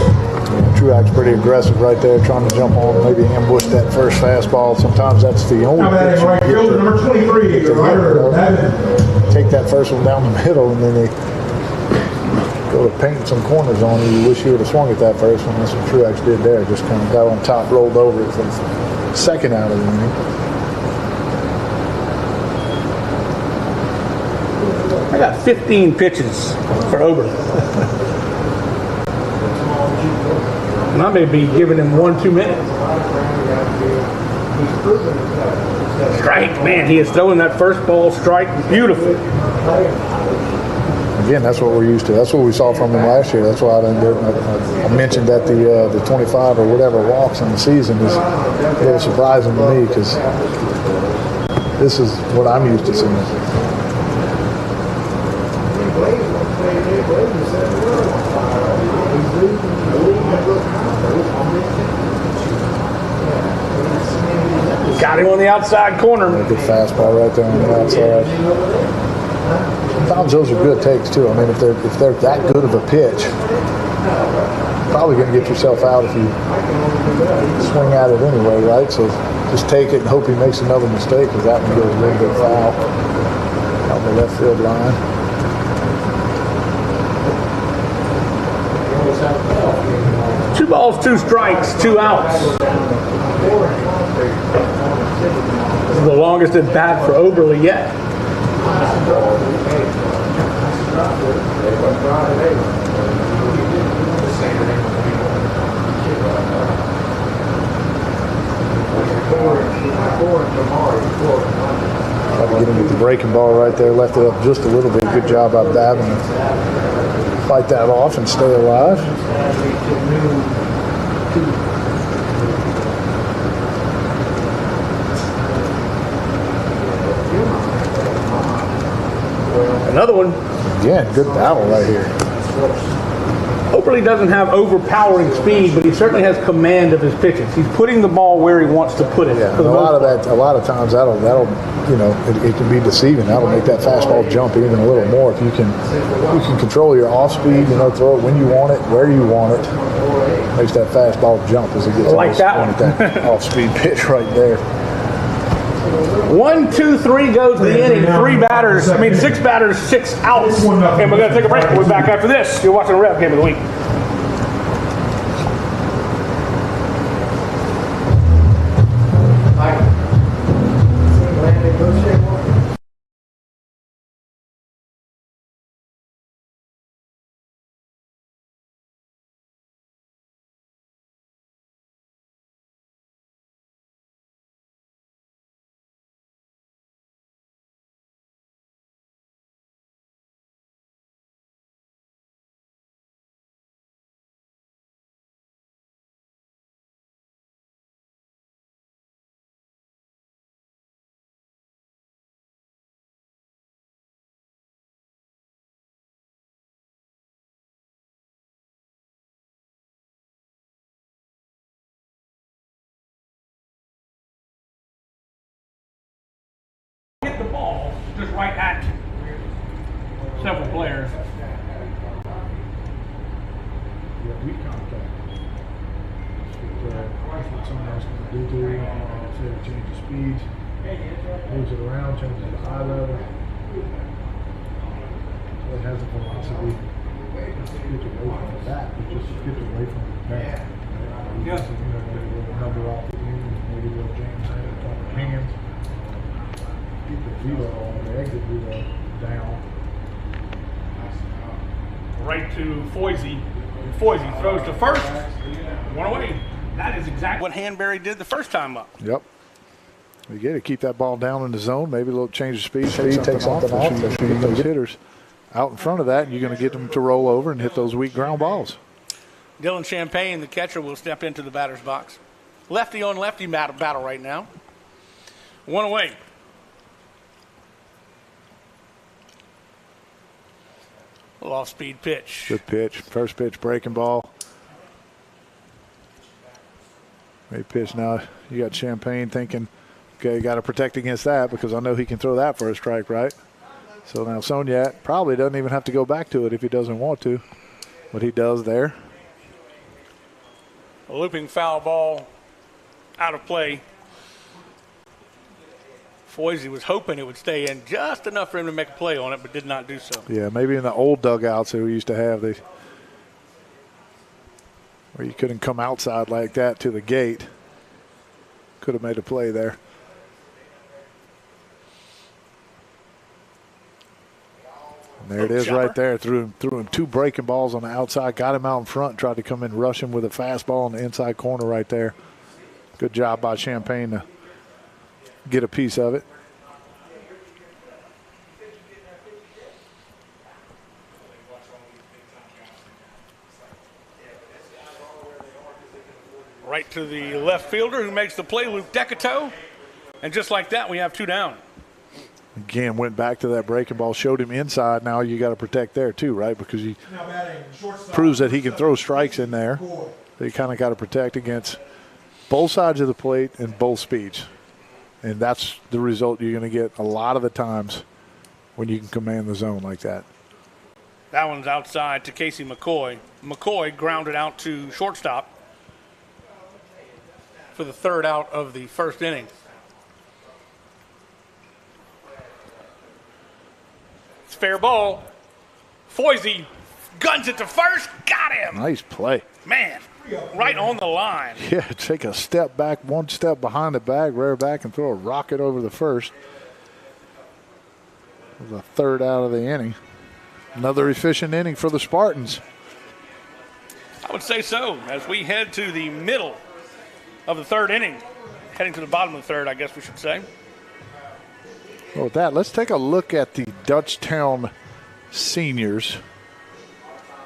Truax pretty aggressive right there, trying to jump on, maybe ambush that first fastball. Sometimes that's the only pitch you get to, number 23, take that first one down the middle, and then they go to paint some corners on you. You wish you would have swung at that first one. That's what Truax did there. Just kind of got on top, rolled over it for the second out of the inning. I got 15 pitches for Oberle. And I may be giving him 1 2 minutes. Strike, man, he is throwing that first ball strike beautifully. Again, that's what we're used to. That's what we saw from him last year. That's why I mentioned that the 25 or whatever walks in the season is a little surprising to me, because this is what I'm used to seeing. Got him on the outside corner. Good fastball right there on the outside. Sometimes those are good takes too. I mean, if they're that good of a pitch, you're probably going to get yourself out if you swing at it anyway, right? So just take it and hope he makes another mistake, because that one goes a little bit foul out the left field line. Two balls, 2 strikes, 2 outs. This is the longest at bat for Oberle yet. Tried to get him with the breaking ball right there, left it up just a little bit. Good job by Babin to fight that off and stay alive. Another one. Again, good battle right here. Oh, Oberle doesn't have overpowering speed, but he certainly has command of his pitches. He's putting the ball where he wants to put it. Yeah, a lot of times that'll it can be deceiving. That'll make that fastball jump even a little more if you can control your off speed. Throw it when you want it, where you want it. Makes that fastball jump as it gets like that off speed pitch right there. 1, 2, 3 goes the inning. 6 batters, 6 outs. And we're going to take a break. We'll be back after this. You're watching the Rev Game of the Week. Hit the ball just right at several players. Yeah, weak contact. That's what someone else can do to it. Say it changes speeds, moves it around, changes the eye level. So it has a velocity. It's get away from the bat, but just get away from the bat. Yeah. Maybe a little number off the end, maybe a little jam hand on top of hands. Keep the velo on, the exit velo down. Right to Foisey. Foisey throws to first. 1 away. That is exactly what Hanbury did the first time up. Yep. You got to keep that ball down in the zone. Maybe a little change of speed. Take something off. You get those hitters out in front of that, and you're going to get them to roll over and hit those weak ground balls. Dylan Champagne, the catcher, will step into the batter's box. Lefty on lefty battle right now. 1 away. A little off-speed pitch. Good pitch. First pitch, breaking ball. Great pitch. Now you got Champagne thinking, okay, got to protect against that because I know he can throw that for a strike, right? So now Soniat probably doesn't even have to go back to it if he doesn't want to, but he does there. A looping foul ball out of play. Foisey was hoping it would stay in just enough for him to make a play on it, but did not do so. Yeah, maybe in the old dugouts that we used to have, where you couldn't come outside like that to the gate. Could have made a play there. And there it is right there. Threw him 2 breaking balls on the outside, got him out in front, tried to come in, rush him with a fastball in the inside corner right there. Good job by Champagne to get a piece of it. Right to the left fielder who makes the play, Luke Decato. And just like that, we have 2 down. Again, went back to that breaking ball, showed him inside. Now you got to protect there too, right? Because he proves that he can throw strikes in there. So you kind of got to protect against both sides of the plate and both speeds. And that's the result you're going to get a lot of the times when you can command the zone like that. That one's outside to Casey McCoy. McCoy grounded out to shortstop for the 3rd out of the 1st inning. It's fair ball. Foisey guns it to first. Got him. Nice play. Man, right on the line. Yeah, take a step back, 1 step behind the bag, rear back, and throw a rocket over the first. The 3rd out of the inning. Another efficient inning for the Spartans. I would say so. As we head to the middle of the 3rd inning, heading to the bottom of the 3rd, I guess we should say. Well, with that, let's take a look at the Dutchtown seniors.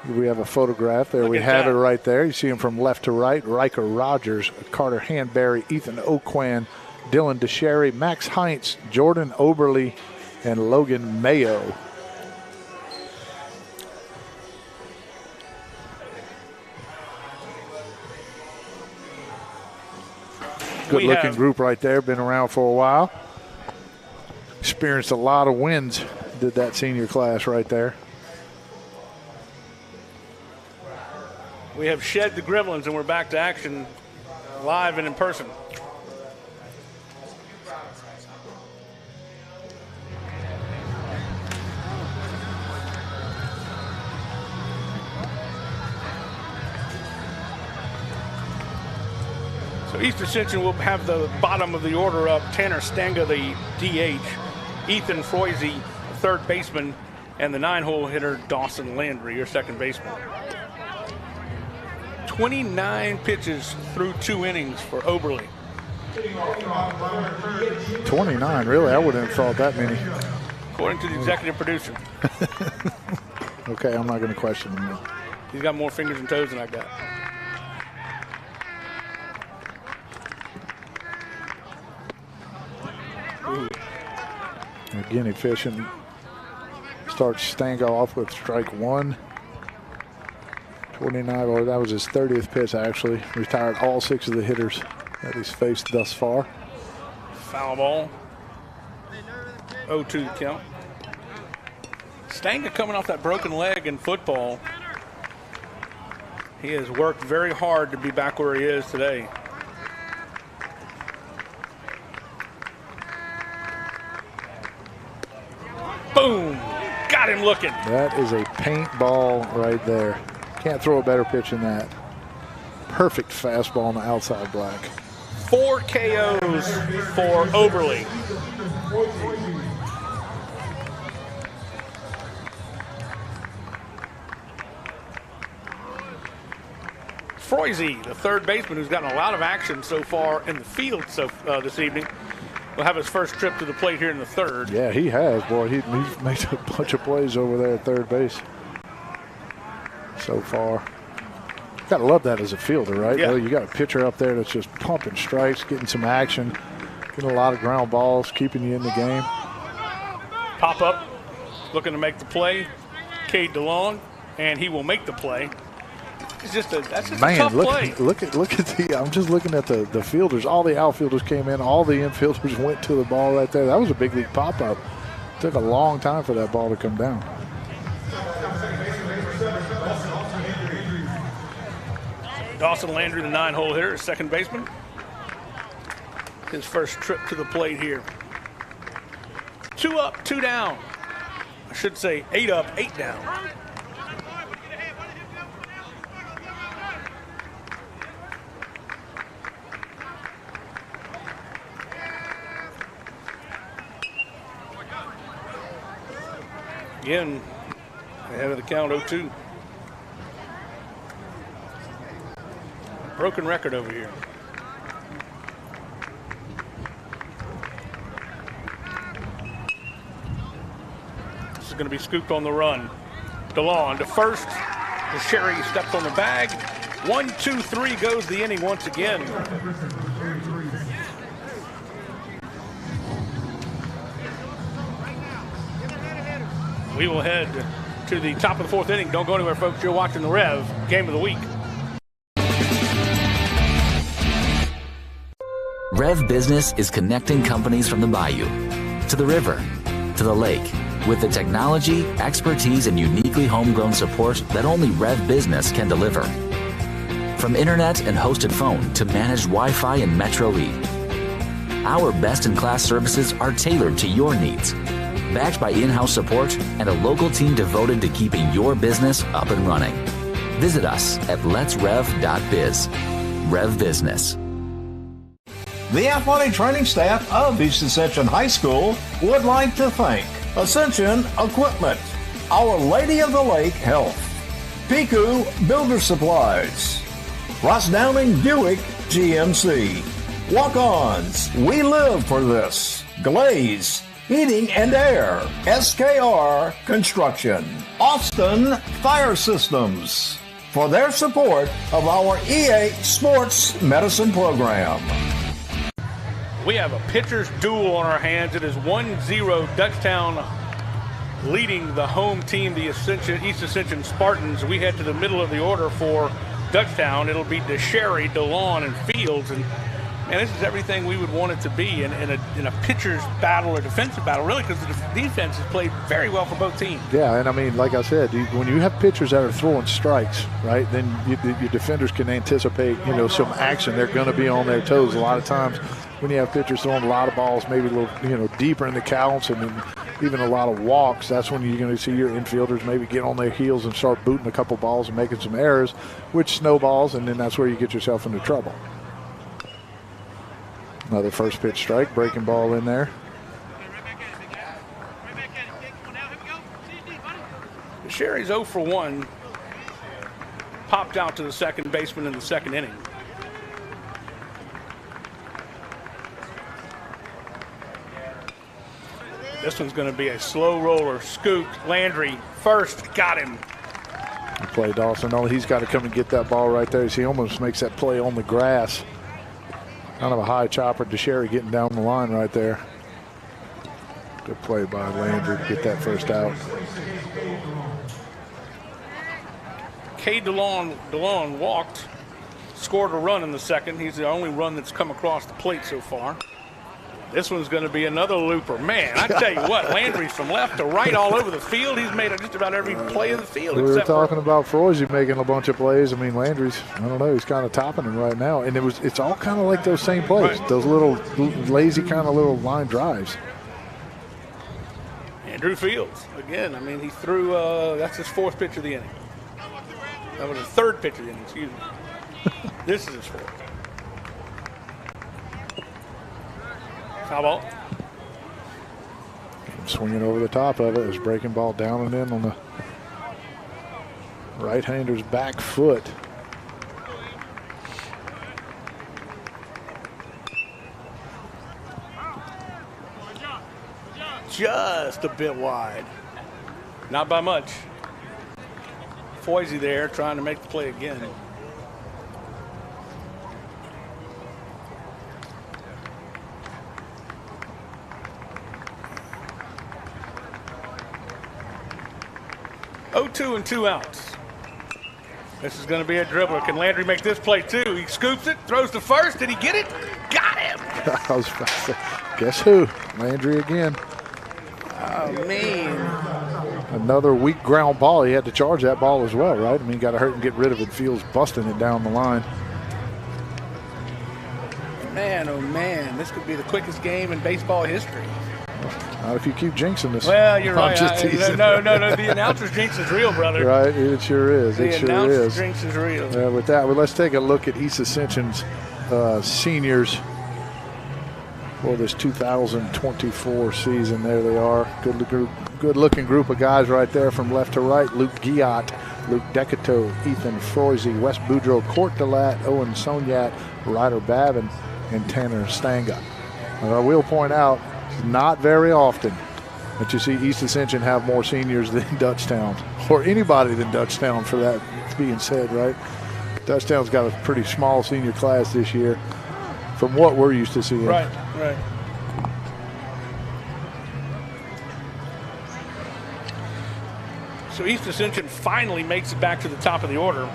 We have a photograph there. We have it right there. You see them from left to right. Riker Rogers, Carter Hanbury, Ethan Oquan, Dylan DeSherry, Max Heinz, Jordan Oberle, and Logan Mayo. Good-looking group right there. Been around for a while. Experienced a lot of wins. Did that senior class right there. We have shed the Gremlins, and we're back to action live and in person. So East Ascension will have the bottom of the order up. Tanner Stanga, the DH. Ethan Froisey, third baseman. And the 9-hole hitter, Dawson Landry, your second baseman. 29 pitches through 2 innings for Oberle. 29, really? I wouldn't have thought that many. According to the executive producer. Okay, I'm not going to question him. He's got more fingers and toes than I got. Ooh. Again, efficient. Starts Stanga off with strike 1. 29, or that was his 30th pitch, actually. Retired all 6 of the hitters that he's faced thus far. Foul ball. 0-2 count. Stanga coming off that broken leg in football. He has worked very hard to be back where he is today. Boom! Got him looking. That is a paintball right there. Can't throw a better pitch than that. Perfect fastball on the outside black. 4 KOs for Oberle. Froisey, the third baseman, who's gotten a lot of action so far in the field this evening, will have his first trip to the plate here in the third. Yeah, he has. Boy, he's made a bunch of plays over there at third base so far. Got to love that as a fielder, right? Yeah. Well, you got a pitcher up there that's just pumping strikes, getting some action, getting a lot of ground balls, keeping you in the game. Pop up, looking to make the play. Cade DeLong, and he will make the play. It's just a tough play. Look at the. I'm just looking at the fielders. All the outfielders came in. All the infielders went to the ball right there. That was a big league pop up. Took a long time for that ball to come down. Dawson Landry, the 9-hole hitter, second baseman. His first trip to the plate here. 2 up, 2 down. I should say 8 up, 8 down. Again, ahead of the count, 0-2. Broken record over here. This is going to be scooped on the run. DeLon to first. Sherry steps on the bag. 1-2-3 goes the inning once again. We will head to the top of the 4th inning. Don't go anywhere, folks. You're watching the Rev Game of the Week. REV Business is connecting companies from the bayou to the river to the lake with the technology, expertise, and uniquely homegrown support that only REV Business can deliver. From internet and hosted phone to managed Wi-Fi and Metro E, our best-in-class services are tailored to your needs, backed by in-house support and a local team devoted to keeping your business up and running. Visit us at letsrev.biz. REV Business. The athletic training staff of East Ascension High School would like to thank Ascension Equipment, Our Lady of the Lake Health, Piku Builder Supplies, Ross Downing Buick GMC, Walk-Ons, We Live for This, Glaze, Heating and Air, SKR Construction, Austin Fire Systems, for their support of our EA Sports Medicine Program. We have a pitcher's duel on our hands. It is 1-0 Dutchtown leading the home team, the East Ascension Spartans. We head to the middle of the order for Dutchtown. It'll be DeSherry, DeLon, and Fields. And And this is everything we would want it to be in a pitcher's battle or defensive battle, really, because the defense has played very well for both teams. Yeah, and I mean, like I said, when you have pitchers that are throwing strikes, right, then your defenders can anticipate, some action. They're going to be on their toes. A lot of times when you have pitchers throwing a lot of balls, maybe a little, deeper in the counts and then even a lot of walks, that's when you're going to see your infielders maybe get on their heels and start booting a couple balls and making some errors, which snowballs, and then that's where you get yourself into trouble. Another first pitch strike, breaking ball in there. Sherry's 0 for 1. Popped out to the second baseman in the second inning. This one's going to be a slow roller. Scooped. Landry first. Got him. Play Dawson. Oh, he's got to come and get that ball right there. He almost makes that play on the grass. Kind of a high chopper. DeSherry getting down the line right there. Good play by Landry to get that first out. Cade DeLon walked, scored a run in the second. He's the only run that's come across the plate so far. This one's going to be another looper. Man, I tell you what, Landry's from left to right all over the field. He's made just about every play of the field. We were talking about Froese making a bunch of plays. I mean, Landry's, I don't know, he's kind of topping him right now. And it's all kind of like those same plays, right. Those little lazy kind of little line drives. Andrew Fields, again, I mean, he threw, that's his fourth pitch of the inning. That was his third pitch of the inning, excuse me. This is his fourth. Foul ball. Swinging over the top of it. It was breaking ball down and in on the right-hander's back foot. Just a bit wide. Not by much. Froese there trying to make the play again. Two and 2 outs. This is going to be a dribbler. Can Landry make this play too? He scoops it, throws to first. Did he get it? Got him. I was about to say, guess who? Landry again. Oh, man. Another weak ground ball. He had to charge that ball as well, right? I mean, got to hurt and get rid of it. Fields busting it down the line. Man, oh, man. This could be the quickest game in baseball history. Not if you keep jinxing this. Well, you're right. Just no. The announcer's jinx is real, brother. Right, it sure is. The announcer's jinx is real. With that, let's take a look at East Ascension's seniors for this 2024 season. There they are. Good-looking group of guys right there from left to right. Luke Giat, Luke Decato, Ethan Froese, Wes Boudreaux, Court Delat, Owen Sonyat, Ryder Babin, and Tanner Stanga. I will point out, not very often that you see East Ascension have more seniors than Dutchtown, or anybody than Dutchtown, for that being said, right? Dutchtown's got a pretty small senior class this year from what we're used to seeing. Right. So East Ascension finally makes it back to the top of the order.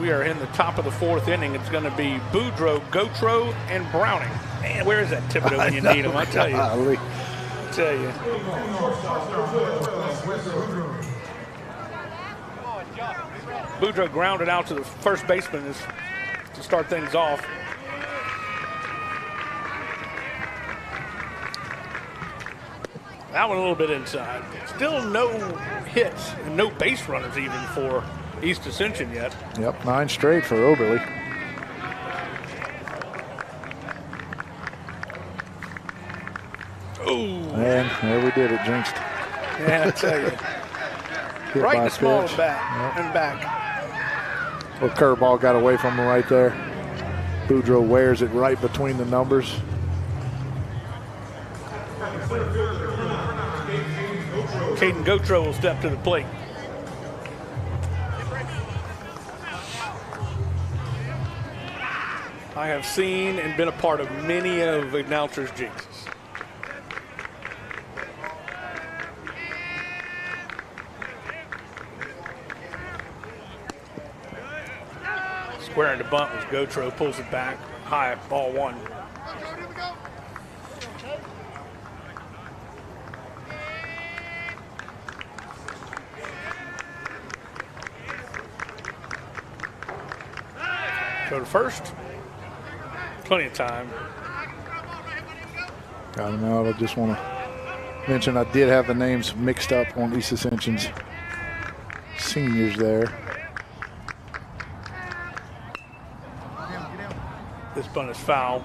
We are in the top of the fourth inning. It's going to be Boudreaux, Gautreaux, and Browning. Man, where is that Thibodeau when you need him? I tell you. Boudreaux grounded out to the first baseman to start things off. That one a little bit inside. Still no hits and no base runners even for East Ascension yet. Yep, 9 straight for Oberle. Ooh. And there we did it, jinxed. Yeah, I tell you. Right in the small and back. Well, curveball got away from him right there. Boudreaux wears it right between the numbers. Caden Gautreaux will step to the plate. I have seen and been a part of many of announcers' jinxes. Squaring the bunt was Gautreaux, pulls it back. High, ball one. Go to first. Plenty of time. Got him out. I just want to mention I did have the names mixed up on East Ascension's seniors there. This bunt is foul.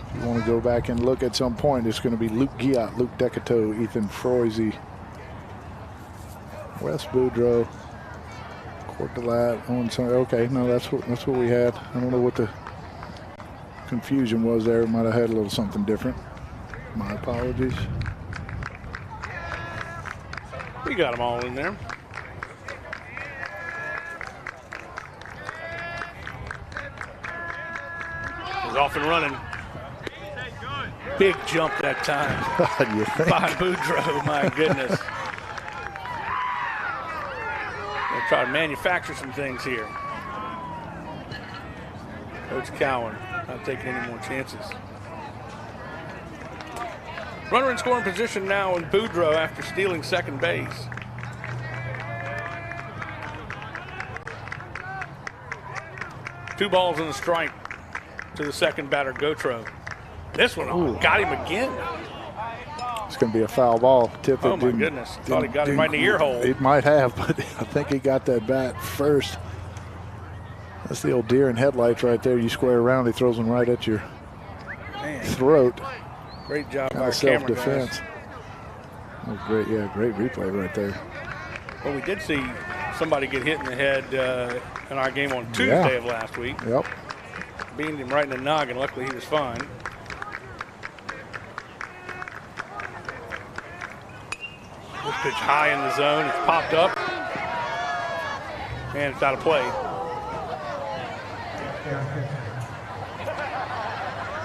If you want to go back and look at some point, it's going to be Luke Giat, Luke Decato, Ethan Froisy, Wes Boudreaux, Cordelat, Owen Son. Okay, no, that's what we had. I don't know what the confusion was there. Might have had a little something different. My apologies. We got them all in there. He's off and running. Big jump that time. You think? By Boudreaux, my goodness. They'll try to manufacture some things here. Coach Cowan not taking any more chances. Runner in scoring position now in Boudreaux after stealing second base. Two balls and a strike to the second batter, Gautreaux. This one got him again. It's going to be a foul ball. Tip. Oh, my goodness. Thought he got him right in the ear hole. It might have, but I think he got that bat first. That's the old deer in headlights right there. You square around, he throws them right at your throat. Great job Kind by of self-defense. guys. Oh, great, yeah, great replay right there. Well, we did see somebody get hit in the head in our game on Tuesday of last week. Yep. Beamed him right in the noggin. Luckily, he was fine. This pitch high in the zone. It's popped up. And it's out of play.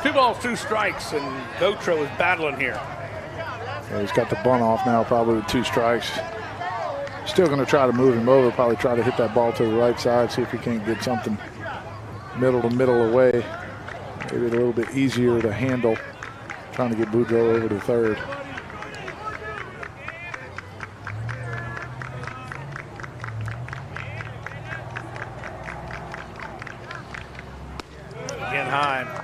2 balls, 2 strikes, and Gautreaux is battling here. Yeah, he's got the bunt off now, probably with 2 strikes. Still going to try to move him over, probably try to hit that ball to the right side, see if he can't get something middle to middle away. Maybe a little bit easier to handle, trying to get Boudreaux over to third. Again high.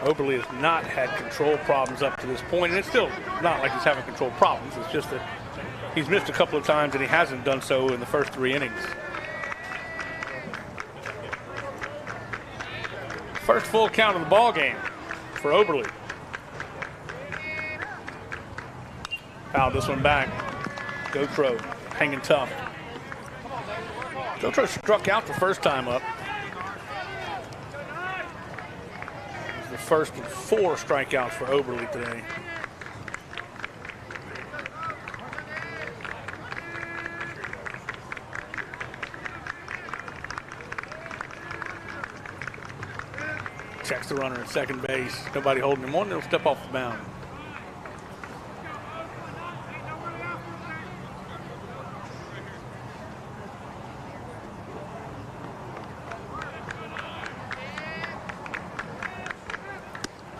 Oberle has not had control problems up to this point, and it's still not like he's having control problems. It's just that he's missed a couple of times, and he hasn't done so in the first 3 innings. First full count of the ball game for Oberle. Fouled this one back. Gautreaux hanging tough. Gautreaux struck out the first time up. The first of 4 strikeouts for Oberle today. Checks the runner at second base. Nobody holding him on. He'll step off the mound.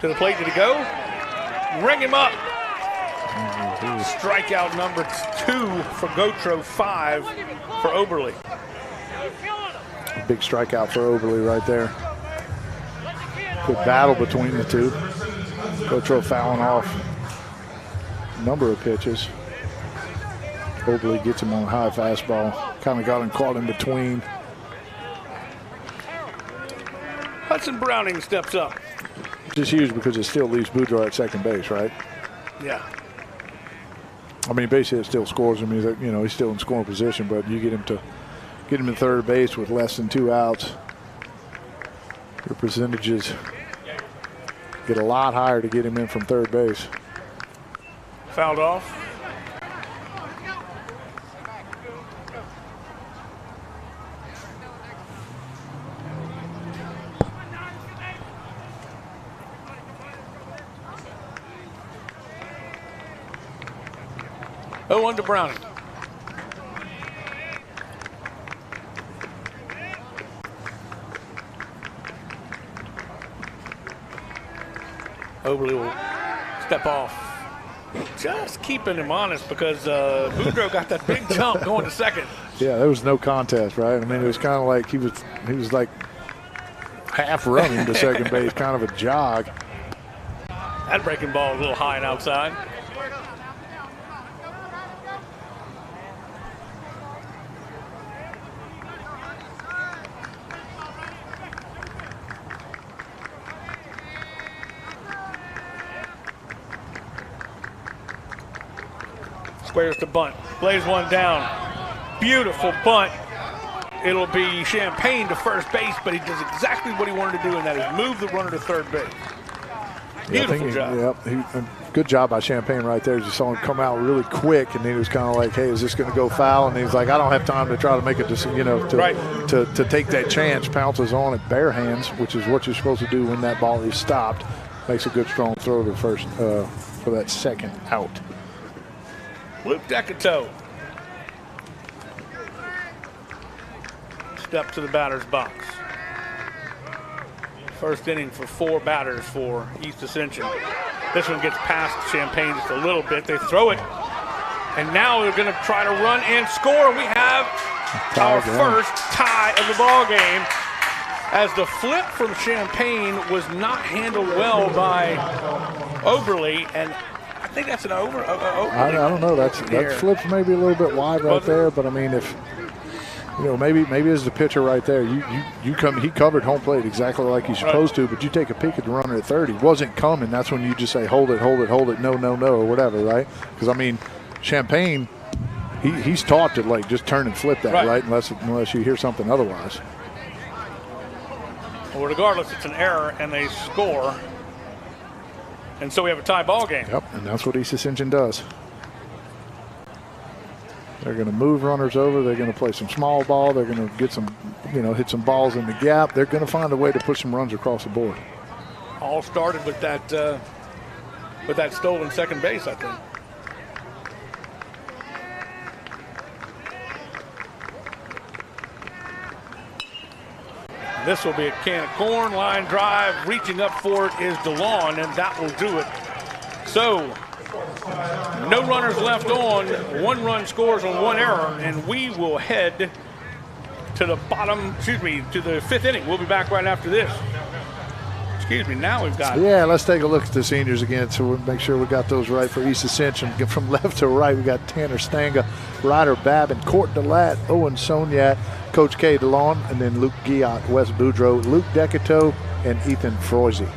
To the plate, did he go? Ring him up. Strikeout number 2 for Gautreaux, 5 for Oberle. Big strikeout for Oberle right there. Good battle between the two. Gautreaux fouling off a number of pitches. Oberle gets him on a high fastball. Kind of got him caught in between. Hudson Browning steps up. Which is huge because it still leaves Boudreaux at second base, right? Yeah. I mean, basically it still scores him. He's still in scoring position, but you get him to third base with less than 2 outs. Your percentages get a lot higher to get him in from third base. Fouled off. Oh, 1 to Browning. Oberly will step off. Just keeping him honest because Boudreaux got that big jump going to second. Yeah, there was no contest, right? I mean, it was kind of like he was like half running to second base, kind of a jog. That breaking ball is a little high and outside. Squares to bunt, lays one down. Beautiful bunt. It'll be Champagne to first base, but he does exactly what he wanted to do, and that is move the runner to third base. Beautiful job. Yep, good job by Champagne right there. You saw him come out really quick, and he was kind of like, hey, is this going to go foul? And he was like, I don't have time to try to make a decision, to take that chance. Pounces on it bare hands, which is what you're supposed to do when that ball is stopped. Makes a good, strong throw to first for that second out. Luke Decato. Step to the batter's box. First inning for 4 batters for East Ascension. This one gets past Champagne just a little bit. They throw it, and now they're going to try to run and score. We have our first tie of the ball game, as the flip from Champagne was not handled well by Oberly, and I think that's an over. I don't know. That flip's maybe a little bit wide right there, but I mean, if maybe as the pitcher right there, he covered home plate exactly like he's supposed to, but you take a peek at the runner at third, he wasn't coming. That's when you just say hold it, no, or whatever, right? Because I mean, Champagne, he's taught to like just turn and flip that, right? Unless you hear something otherwise. Well, regardless, it's an error, and they score. And so we have a tie ball game. Yep, and that's what East Ascension does. They're going to move runners over. They're going to play some small ball. They're going to get some, hit some balls in the gap. They're going to find a way to push some runs across the board. All started with that stolen second base, I think. This will be a can of corn, line drive. Reaching up for it is DeLon, and that will do it. So, no runners left on. 1 run scores on 1 error, and we will head to the to the 5th inning. We'll be back right after this. Now we've got. Yeah, let's take a look at the seniors again, so we'll make sure we got those right for East Ascension. From left to right, we got Tanner Stanga, Ryder Babin, Court DeLatte, Owen Soniat, Coach K. DeLon, and then Luke Guillot, Wes Boudreaux, Luke Decato, and Ethan Froese.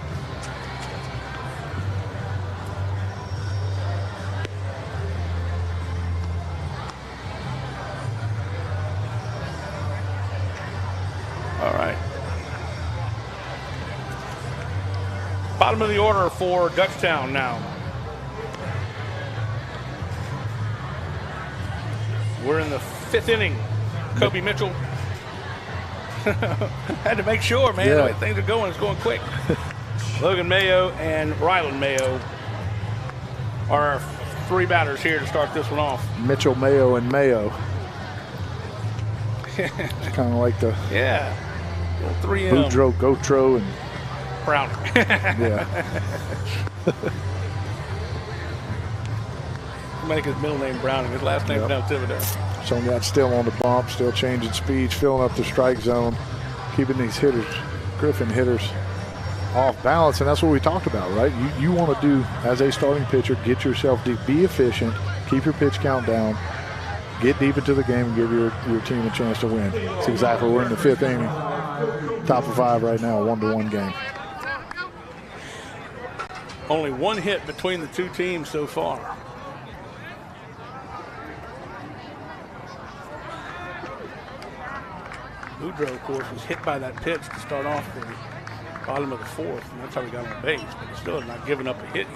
All right. Bottom of the order for Dutchtown now. We're in the 5th inning. Kobe Mitchell. Had to make sure, man. The way things are going, it's going quick. Logan Mayo and Rylan Mayo are our 3 batters here to start this one off. Mitchell, Mayo, and Mayo. It's kind of like the 3M. Boudreaux, Gotro, and Browning. Make his middle name Browning. His last name is now Thibodeau. Soniat's still on the bump, still changing speeds, filling up the strike zone, keeping these hitters, Griffin hitters, off balance, and that's what we talked about, right? You want to do, as a starting pitcher, get yourself deep, be efficient, keep your pitch count down, get deep into the game, and give your team a chance to win. That's exactly, we're in the 5th inning. Top of 5 right now, 1-1 game. Only 1 hit between the 2 teams so far. Boudreaux, of course, was hit by that pitch to start off the bottom of the 4th, and that's how he got on base, but he still has not given up a hit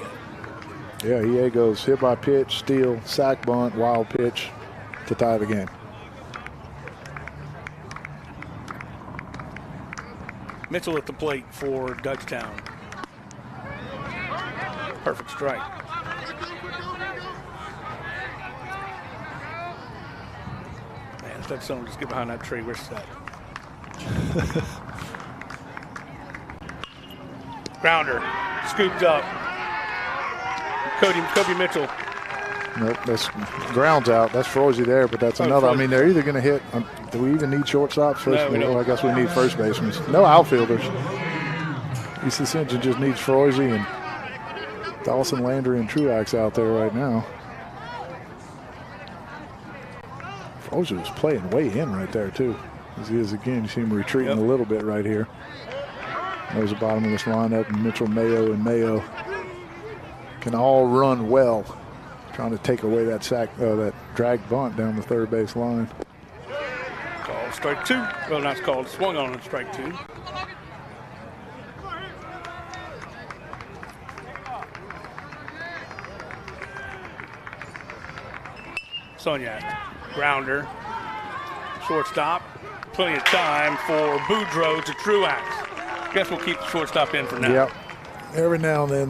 yet. Yeah, EA goes hit by pitch, steal, sack bunt, wild pitch to tie the game. Mitchell at the plate for Dutchtown. Perfect strike. Man, if that someone just get behind that tree, where's that? Grounder. Scooped up. Kobe Mitchell. Nope, that's grounds out. That's Froese there, but that's another. I mean, they're either going to hit. Do we even need shortstops? First, No, we don't. I guess we need first basemen. No outfielders. East Ascension just needs Froese and Dawson, Landry, and Truax out there right now. Froese was playing way in right there, too. As he is again, you see him retreating a little bit right here. There's the bottom of this lineup, and Mitchell, Mayo, and Mayo can all run well, trying to take away that that drag bunt down the third base line. Called strike two. Well, not called. Swung on strike two. Soniak, grounder, shortstop. Plenty of time for Boudreaux to Truax. Guess we'll keep the shortstop in for now. Yep. Every now and then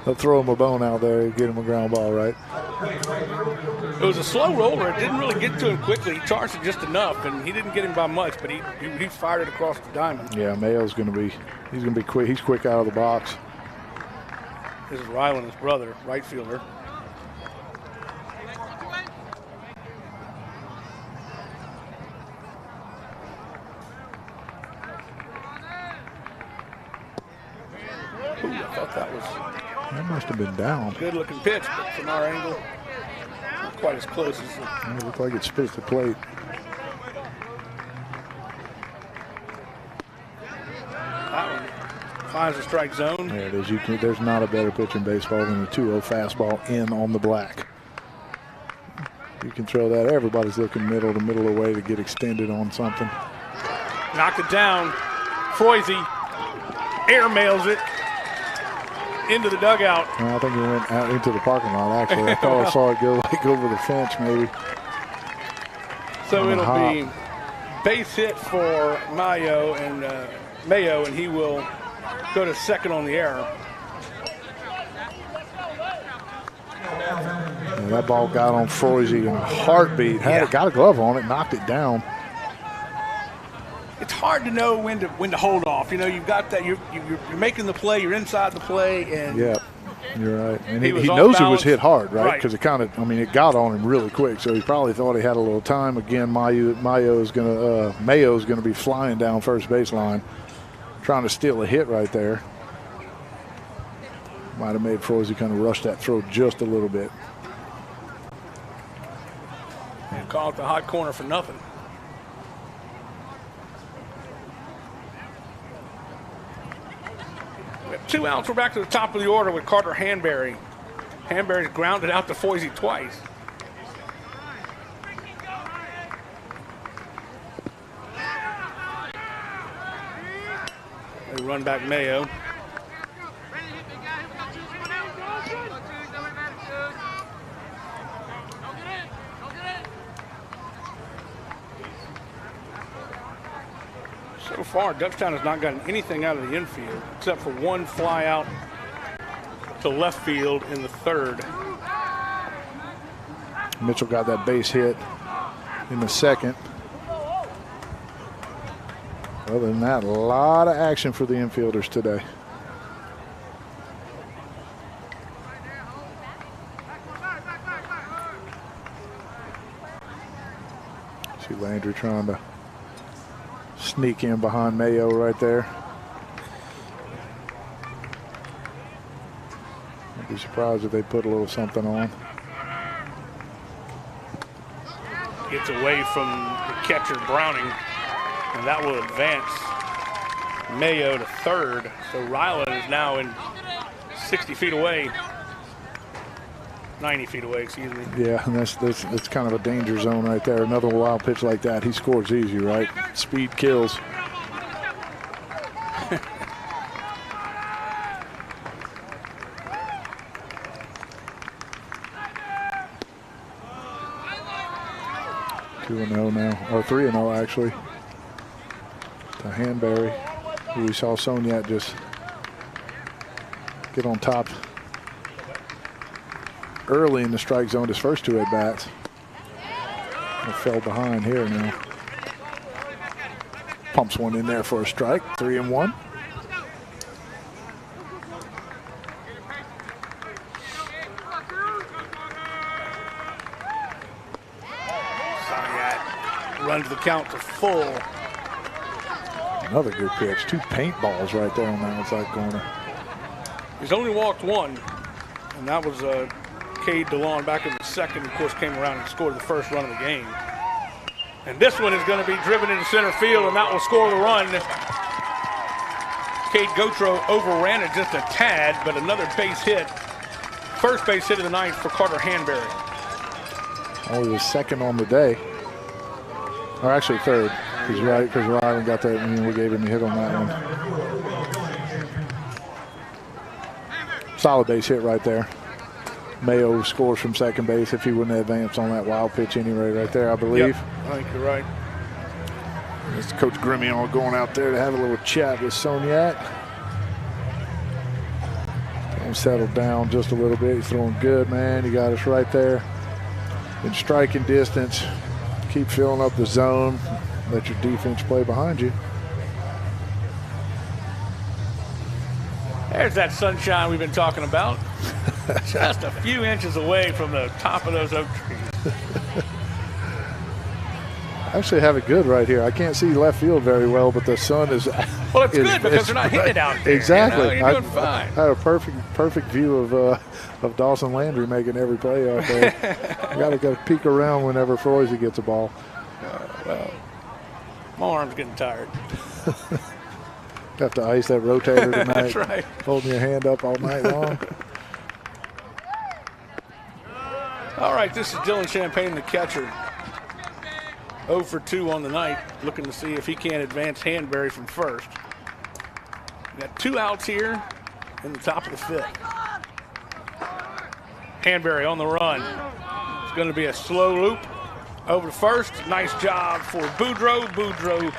they'll throw him a bone out there and get him a ground ball, right? It was a slow roller. It didn't really get to him quickly. He charged it just enough, and he didn't get him by much, but he fired it across the diamond. Yeah, Mayo's going to be quick. He's quick out of the box. This is Ryland's brother, right fielder. Ooh, I thought That must have been down. Good looking pitch, but from our angle, not quite as close as It looked like it split the plate. that one. Finds the strike zone. There it is. There's not a better pitch in baseball than a 2-0 fastball in on the black. You can throw that. Everybody's looking middle to middle away to get extended on something. Knocked it down. Froese air mails it into the dugout. I think it went out into the parking lot, actually. I thought I saw it go like over the fence, maybe. So it'll be base hit for Mayo, and he will go to second on the error. Yeah, that ball got on Froese in a heartbeat. Got a glove on it, knocked it down. It's hard to know when to hold off. You know, you've got that. You're making the play. You're inside the play, and yeah, you're right. And he was knows off it was hit hard, right? Right. Because it kind of, it got on him really quick. So he probably thought he had a little time. Again, Mayo's gonna be flying down first baseline, trying to steal a hit right there. Might have made Froese kind of rush that throw just a little bit. And call it the hot corner for nothing. We have 2 outs. We're back to the top of the order with Carter Hanberry. Hanberry's grounded out to Froese twice. They run back Mayo. So far, Dutchtown has not gotten anything out of the infield except for one fly out to left field in the third. Mitchell got that base hit in the second. Other than that, a lot of action for the infielders today. See Landry trying to sneak in behind Mayo right there. I'd be surprised if they put a little something on. Gets away from the catcher Browning, and that will advance Mayo to third. So Ryland is now in 60 feet away. 90 feet away, excuse me. Yeah, and that's kind of a danger zone right there. Another wild pitch like that, he scores easy, right? Speed kills. Two and 0 now, or 3 and 0 actually. To Hanberry, who we saw Soniat just get on top early in the strike zone, his first 2 at-bats. Fell behind here now. Pumps one in there for a strike, 3 and 1. runs the count to full. Another good pitch. 2 paintballs right there on the outside corner. He's only walked 1, and that was Cade DeLon back in the second. Of course, came around and scored the first run of the game. And this one is going to be driven into center field, and that will score the run. Cade Gautreaux overran it just a tad, but another base hit. First base hit of the ninth for Carter Hanbury. Only his second on the day. Or actually third. Because Rylan got that, and we gave him a hit on that one. Solid base hit right there. Mayo scores from second base if he wouldn't advance on that wild pitch anyway right there, I believe. Yep, I think you're right. It's Coach Grimion going out there to have a little chat with Soniat. Settled down just a little bit. He's throwing good, man. He got us right there in striking distance. Keep filling up the zone. Let your defense play behind you. There's that sunshine we've been talking about. Just a few inches away from the top of those oak trees. I actually have it good right here. I can't see left field very well, but the sun is. Well, it's good because they're not hitting it out there. Exactly. You know? You're doing fine. I had a perfect view of Dawson Landry making every play out there. You got to peek around whenever Froese gets a ball. Well, my arm's getting tired. Have to ice that rotator tonight. That's right. Holding your hand up all night long. All right, this is Dylan Champagne, the catcher. 0 for 2 on the night, looking to see if he can advance Hanbury from first. We got 2 outs here in the top of the 5th. Hanbury on the run. It's going to be a slow loop over to first. Nice job for Boudreaux. Boudreaux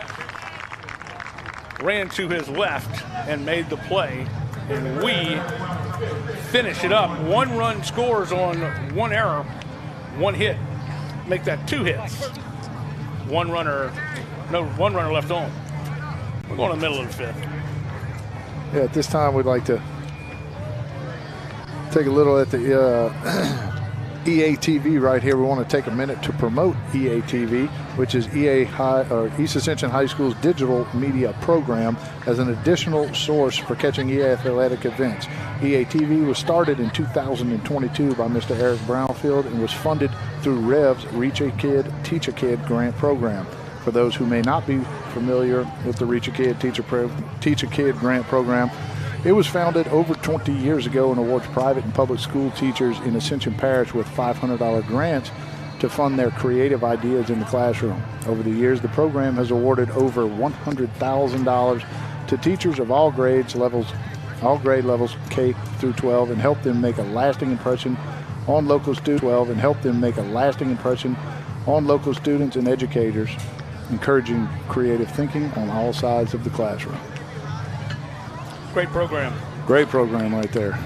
ran to his left and made the play. And we finish it up. 1 run scores on 1 error, 1 hit. Make that 2 hits. One runner left on. We're going to the middle of the 5th. Yeah, at this time we'd like to take a little at the EATV right here. We want to take a minute to promote EATV, which is East Ascension High School's digital media program, as an additional source for catching EA athletic events. EATV was started in 2022 by Mr. Eric Brownfield and was funded through REV's Reach a Kid, Teach a Kid grant program. For those who may not be familiar with the Reach a Kid, Teach a Kid grant program, it was founded over 20 years ago and awards private and public school teachers in Ascension Parish with $500 grants to fund their creative ideas in the classroom. Over the years, the program has awarded over $100,000 to teachers of all grade levels, K through 12, and helped them make a lasting impression on local students. And educators, encouraging creative thinking on all sides of the classroom. Great program. Great program right there.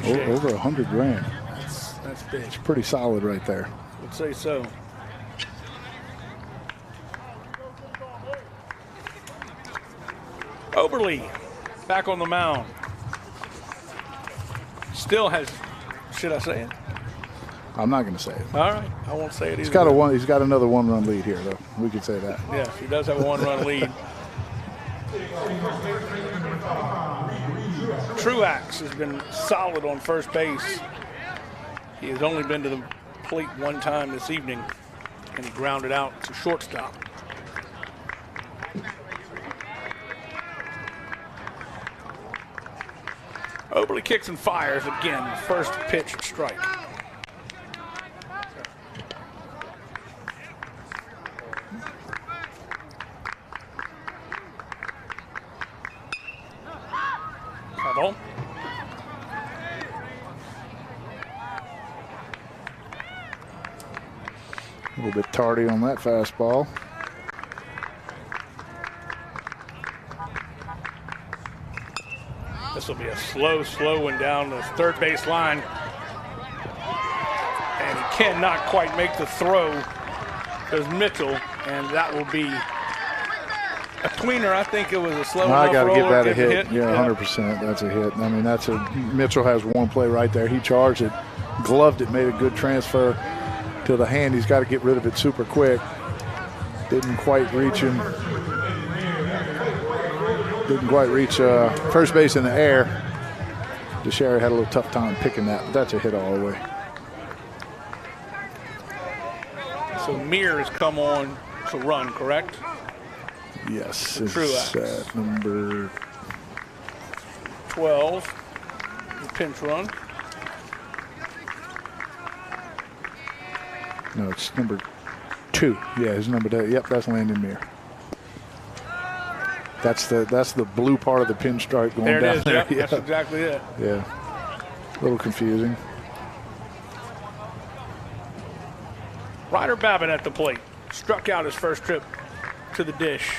Over $100 grand. That's big. It's pretty solid right there. Would say so. Oberle back on the mound. Still has, should I say it? I'm not going to say it. All right, I won't say it either. He's got another 1-run lead here, though. We could say that. Yes, he does have a 1-run lead. Truax has been solid on first base. He has only been to the plate 1 time this evening, and he grounded out to shortstop. Oberle kicks and fires again. First pitch strike. Ball. A little bit tardy on that fastball. This will be a slow one down the third base line. And he cannot quite make the throw. There's Mitchell, and that will be a tweener. I think it was a slow enough I got to give roller, that a hit. hit. Yeah, 100%. That's a hit. I mean, Mitchell has 1 play right there. He charged it, gloved it, made a good transfer to to the hand. He's got to get rid of it super quick. Didn't quite reach him. Didn't quite reach first base in the air. DeSherry had a little tough time picking that, but that's a hit all the way. So Mir has come on to run, correct? Yes, Truax. It's number 12. Pinch run. No, it's number 2. Yeah, his number 2. Yep, that's Landon Mir. That's the blue part of the pinstripe going There down it is. there. Yep, Yeah. that's exactly it. Yeah, a little confusing. Ryder Babin at the plate. Struck out his first trip to the dish.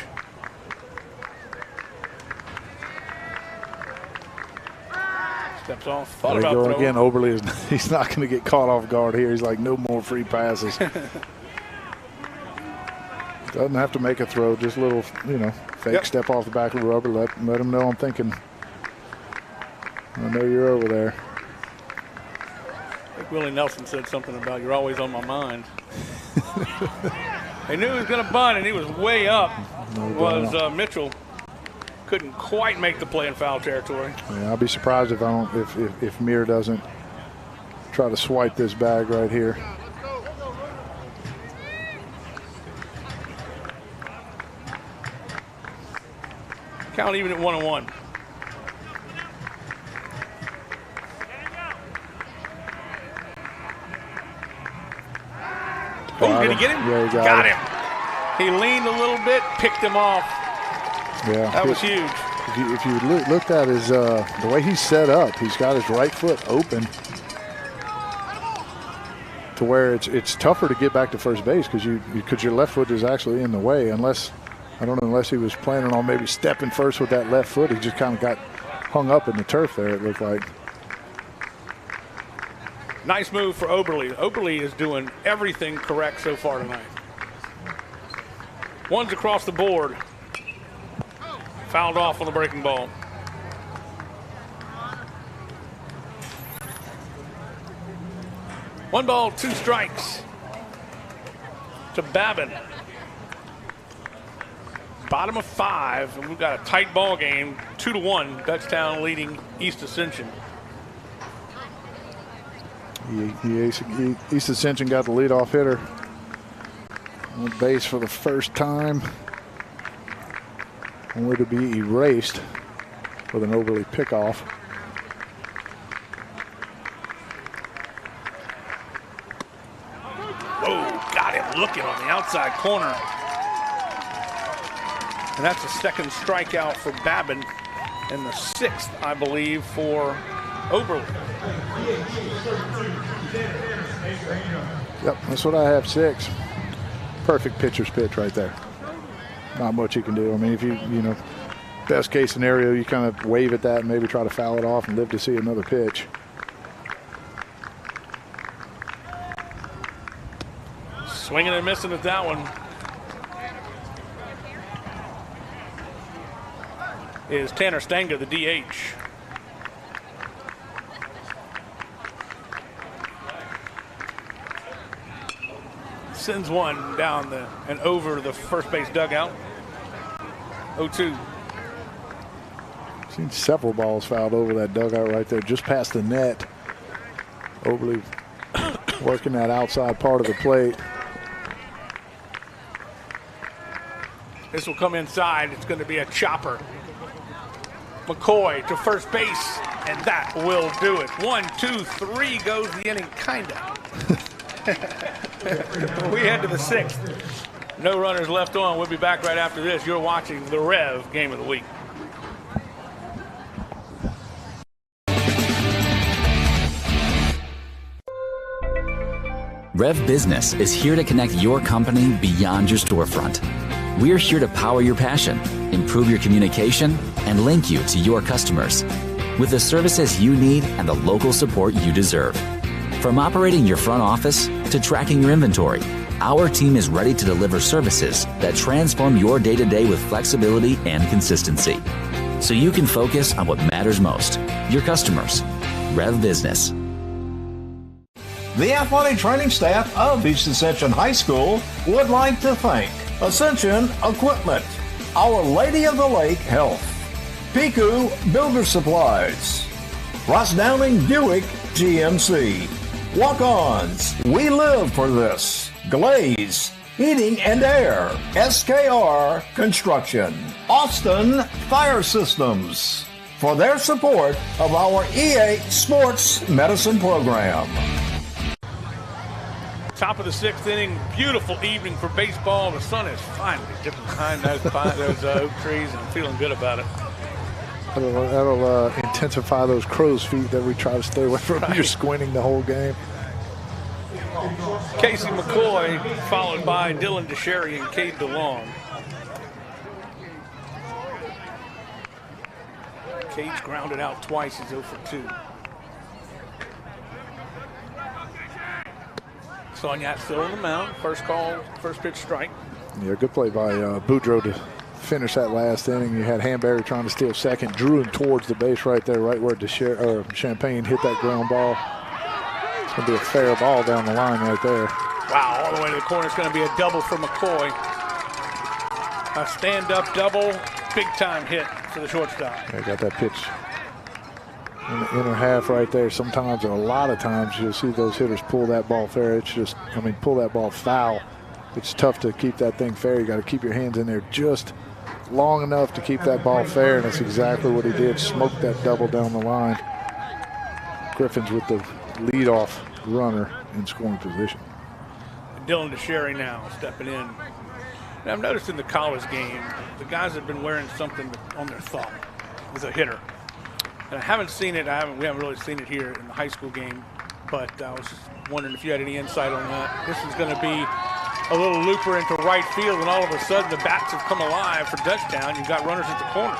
Steps off. Thought There we about go throwing. again. Oberle he's not going to get caught off guard here. He's like, no more free passes. Doesn't have to make a throw, just a little, fake step off the back of the rubber. Let him know I'm thinking. I know you're over there. I think Willie Nelson said something about you're always on my mind. They knew he was going to bunt, and he was way up. Mitchell. Couldn't quite make the play in foul territory. Yeah, I'll be surprised if Mir doesn't try to swipe this bag right here. Count even at 1-1. Oh, did he get him? Yeah, he got him. He leaned a little bit, picked him off. Yeah, that was huge. If you looked at his the way he's set up, he's got his right foot open to where it's tougher to get back to first base because your left foot is actually in the way. Unless he was planning on maybe stepping first with that left foot, he just kind of got hung up in the turf there. It looked like. Nice move for Oberle. Oberle is doing everything correct so far tonight. One's across the board. Fouled off on the breaking ball. One ball, 2 strikes to Babin. Bottom of 5, and we've got a tight ball game. 2-1, Dutchtown leading East Ascension. East Ascension got the leadoff hitter on base for the first time. Only to be erased with an Oberle pickoff. Whoa, got him looking on the outside corner. And that's a second strikeout for Babin and the 6th, I believe, for Oberle. Yep, that's what I have, 6. Perfect pitcher's pitch right there. Not much you can do. I mean, if you best case scenario, you kind of wave at that and maybe try to foul it off and live to see another pitch. Swinging and missing at that one. Is Tanner Stanga, the DH. Sends one down and over the first base dugout. 0-2. Seen several balls fouled over that dugout right there, just past the net. Oberle working that outside part of the plate. This will come inside. It's going to be a chopper. McCoy to first base, and that will do it. 1, 2, 3 goes the inning, kinda. We head to the 6th. No runners left on. We'll be back right after this. You're watching the REV Game of the Week. REV Business is here to connect your company beyond your storefront. We're here to power your passion, improve your communication, and link you to your customers with the services you need and the local support you deserve. From operating your front office to tracking your inventory, our team is ready to deliver services that transform your day-to-day with flexibility and consistency, so you can focus on what matters most, your customers. REV Business. The athletic training staff of East Ascension High School would like to thank Ascension Equipment, Our Lady of the Lake Health, Piku Builder Supplies, Ross Downing Buick GMC, Walk-Ons, We Live for This, Glaze, Heating and Air, SKR Construction, Austin Fire Systems, for their support of our EA Sports Medicine Program. Top of the 6th inning, beautiful evening for baseball. The sun is finally dipping behind those oak trees, and I'm feeling good about it. That'll intensify those crow's feet that we try to stay away from. Right. You're squinting the whole game. Casey McCoy, followed by Dylan DeSherry and Cade DeLong. Cade's grounded out twice. He's 0 for 2. Sonyat still on the mound. First call, first pitch strike. Yeah, good play by Boudreaux to finish that last inning. You had Hanberry trying to steal second, drew him towards the base right there, right where Champagne hit that ground ball. It's going to be a fair ball down the line right there. Wow, all the way to the corner. It's going to be a double for McCoy. A stand-up double, big-time hit for the shortstop. Yeah, got that pitch in the inner half right there. Sometimes, and a lot of times, you'll see those hitters pull that ball fair. It's just, pull that ball foul. It's tough to keep that thing fair. You got to keep your hands in there just long enough to keep that ball fair, and that's exactly what he did. Smoked that double down the line. Griffins with the leadoff runner in scoring position. Dylan DeSherry now stepping in. Now, I've noticed in the college game, the guys have been wearing something on their thumb with a hitter. And I haven't seen it. We haven't really seen it here in the high school game. But I was just wondering if you had any insight on that. This is going to be a little looper into right field, and all of a sudden the bats have come alive for Dutchtown. You've got runners at the corners.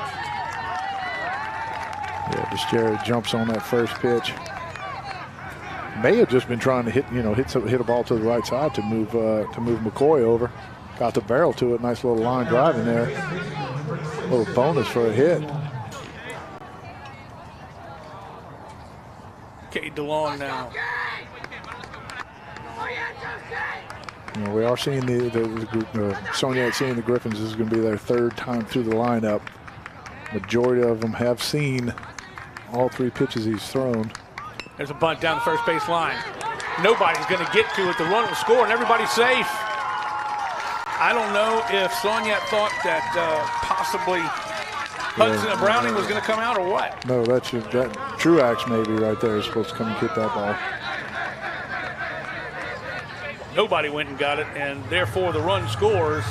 Yeah, DeSherry jumps on that first pitch. May have just been trying to hit a ball to the right side to move McCoy over. Got the barrel to it. Nice little line drive in there. A little bonus for a hit. Cade DeLong now. We are seeing Sonyat seeing the Griffins. This is going to be their third time through the lineup. Majority of them have seen all 3 pitches he's thrown. There's a bunt down the first base line. Nobody's going to get to it. The run will score, and everybody's safe. I don't know if Sonyat thought that possibly Hudson Browning was going to come out or what. No, that Truax maybe right there is supposed to come and get that ball. Nobody went and got it, and therefore the run scores.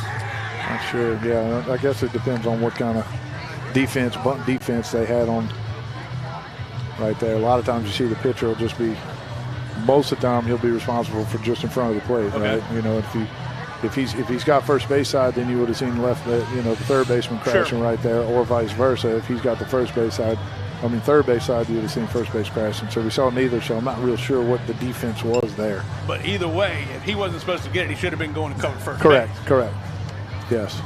Not sure. Yeah, I guess it depends on what kind of bunt defense they had on right there. A lot of times you see the pitcher will just be, most of the time he'll be responsible for just in front of the plate, okay. Right? If he's got first base side, then you would have seen the third baseman crashing right there, or vice versa. If he's got the third base side, you would have seen first base crashing. So we saw neither, so I'm not real sure what the defense was there. But either way, if he wasn't supposed to get it, he should have been going to cover first Correct, base. correct. Yes.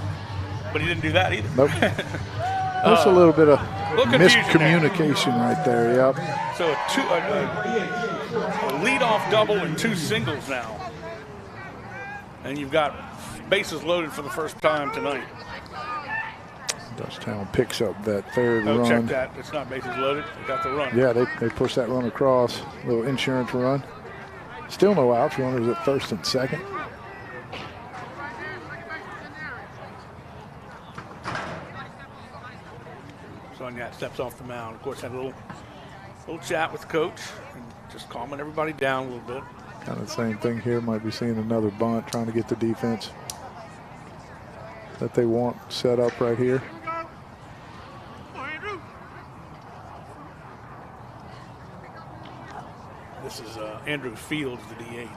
But he didn't do that either. Nope. Just a little bit of miscommunication right there, yep. So a leadoff double and 2 singles now. And you've got bases loaded for the first time tonight. Dutchtown picks up that third run. Check that. It's not bases loaded. They got the run. Yeah, they push that run across. A little insurance run. Still no outs. Runners at first and second. Sonyat steps off the mound. Of course, had a little chat with the coach and just calming everybody down a little bit. Kind of the same thing here. Might be seeing another bunt, trying to get the defense that they want set up right here. This is Andrew Fields, the DH.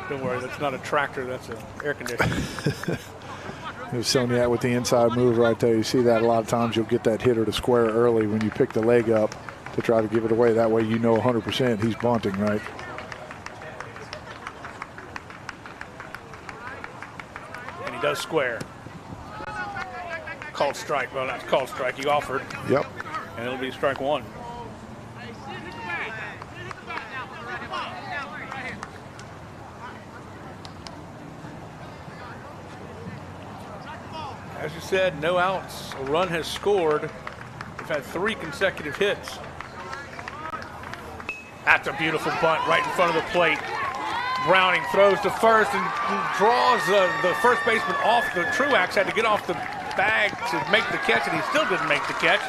Don't worry, that's not a tractor, that's an air conditioner. There's Sonyat with the inside move right there. You see that a lot of times. You'll get that hitter to square early when you pick the leg up to try to give it away. That way you know 100% he's bunting, right? And he does square. Called strike. Well, not called strike. He offered. Yep. And it'll be strike one. As you said, no outs. A run has scored. We've had 3 consecutive hits. That's a beautiful bunt right in front of the plate. Browning throws to first and draws the first baseman off. The Truax had to get off the bag to make the catch, and he still didn't make the catch.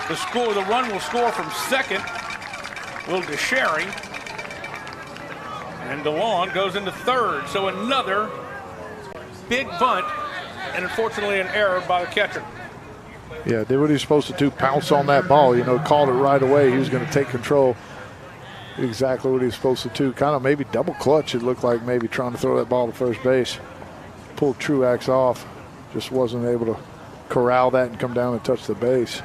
The run will score from second. Will DeSherry. And DeLon goes into third. So another big bunt, and unfortunately an error by the catcher. Yeah, did what he was supposed to do, pounce on that ball. You know, called it right away. He was going to take control. Exactly what he was supposed to do. Kind of maybe double clutch, it looked like, maybe trying to throw that ball to first base. Pulled Truax off. Just wasn't able to corral that and come down and touch the base.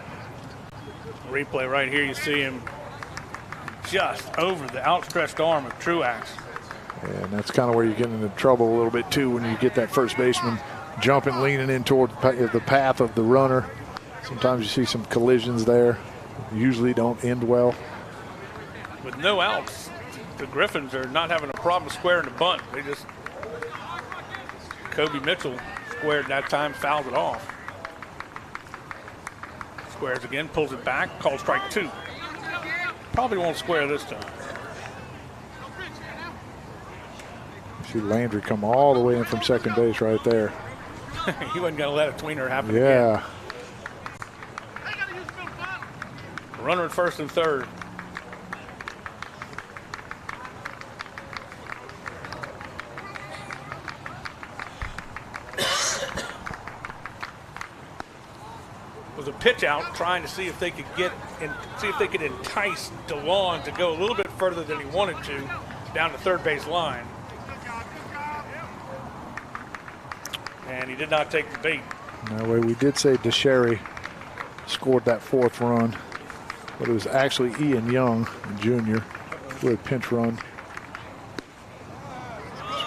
Replay right here, you see him just over the outstretched arm of Truax. And that's kind of where you get into trouble a little bit too, when you get that first baseman jumping, leaning in toward the path of the runner. Sometimes you see some collisions there. Usually don't end well. With no outs, the Griffins are not having a problem squaring the bunt. They just, Kobe Mitchell squared that time, fouled it off. Squares again, pulls it back, calls strike 2. Probably won't square this time. You see Landry come all the way in from second base right there. He wasn't going to let a tweener happen again. Runner at first and third. Was a pitch out, trying to see if they could entice DeLon to go a little bit further than he wanted to, down the third base line. And he did not take the bait. That way, we did say DeSherry scored that 4th run, but it was actually Ian Young, Jr., with a pinch run.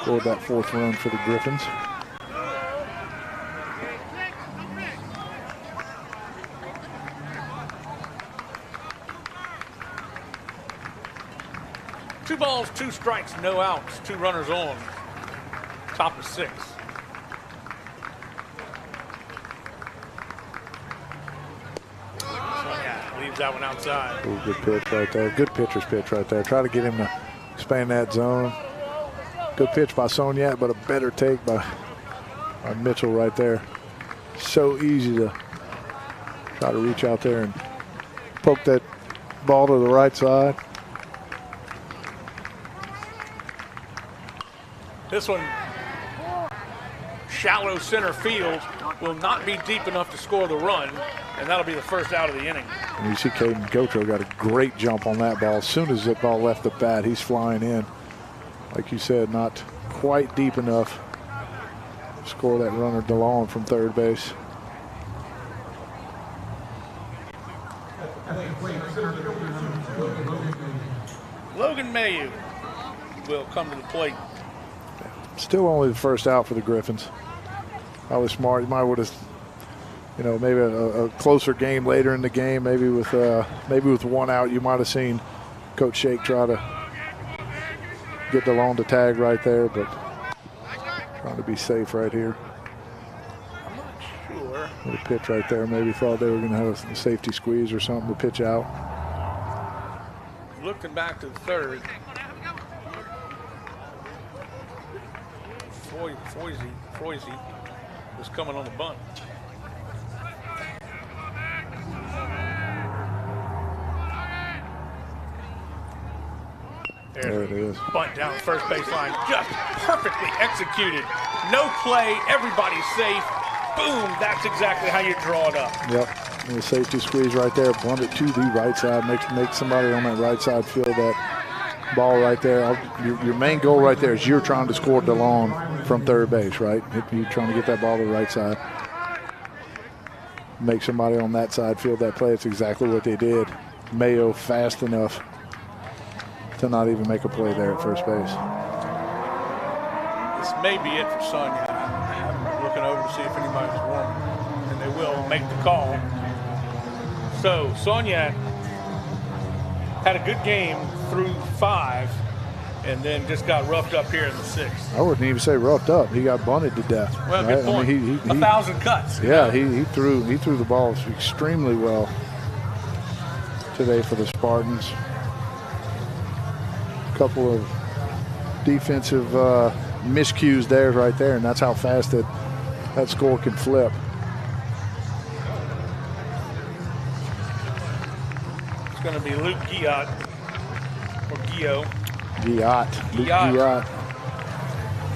Scored that 4th run for the Griffins. Two balls, 2 strikes, no outs, 2 runners on. Top of 6. Leaves that one outside. Ooh, good pitch right there. Good pitcher's pitch right there. Try to get him to expand that zone. Good pitch by Soniat, but a better take by Mitchell right there. So easy to try to reach out there and poke that ball to the right side. This one, shallow center field, will not be deep enough to score the run, and that'll be the first out of the inning. And you see Caden Gotro got a great jump on that ball. As soon as that ball left the bat, he's flying in. Like you said, not quite deep enough to score that runner DeLon from third base. Logan Mayu will come to the plate. Still only the first out for the Griffins. I was smart. You might would have, maybe a closer game later in the game. Maybe with 1 out, you might have seen Coach Shake try to get DeLon to tag right there, but trying to be safe right here. I'm not sure. With a pitch right there. Maybe thought they were going to have a safety squeeze or something to pitch out. Looking back to the third. Foisey was coming on the bunt. There it is. Bunt down the first baseline, just perfectly executed. No play, everybody's safe. Boom, that's exactly how you draw it up. Yep, and the safety squeeze right there, bunt it to the right side, make somebody on that right side feel that ball right there. Your main goal right there is you're trying to score DeLon from third base, right? You're trying to get that ball to the right side. Make somebody on that side feel that play. It's exactly what they did. Mayo fast enough to not even make a play there at first base. This may be it for Sonia. I'm looking over to see if anybody's warm, and they will make the call. So Sonia had a good game through 5, and then just got roughed up here in the 6th. I wouldn't even say roughed up. He got bunted to death. Well, right? good point. I mean, he 1,000 cuts. Yeah, he threw the ball extremely well today for the Spartans. A couple of defensive miscues there, right there, and that's how fast that score can flip. It's going to be Luke Guillot, or Guillot. Luke Guillot,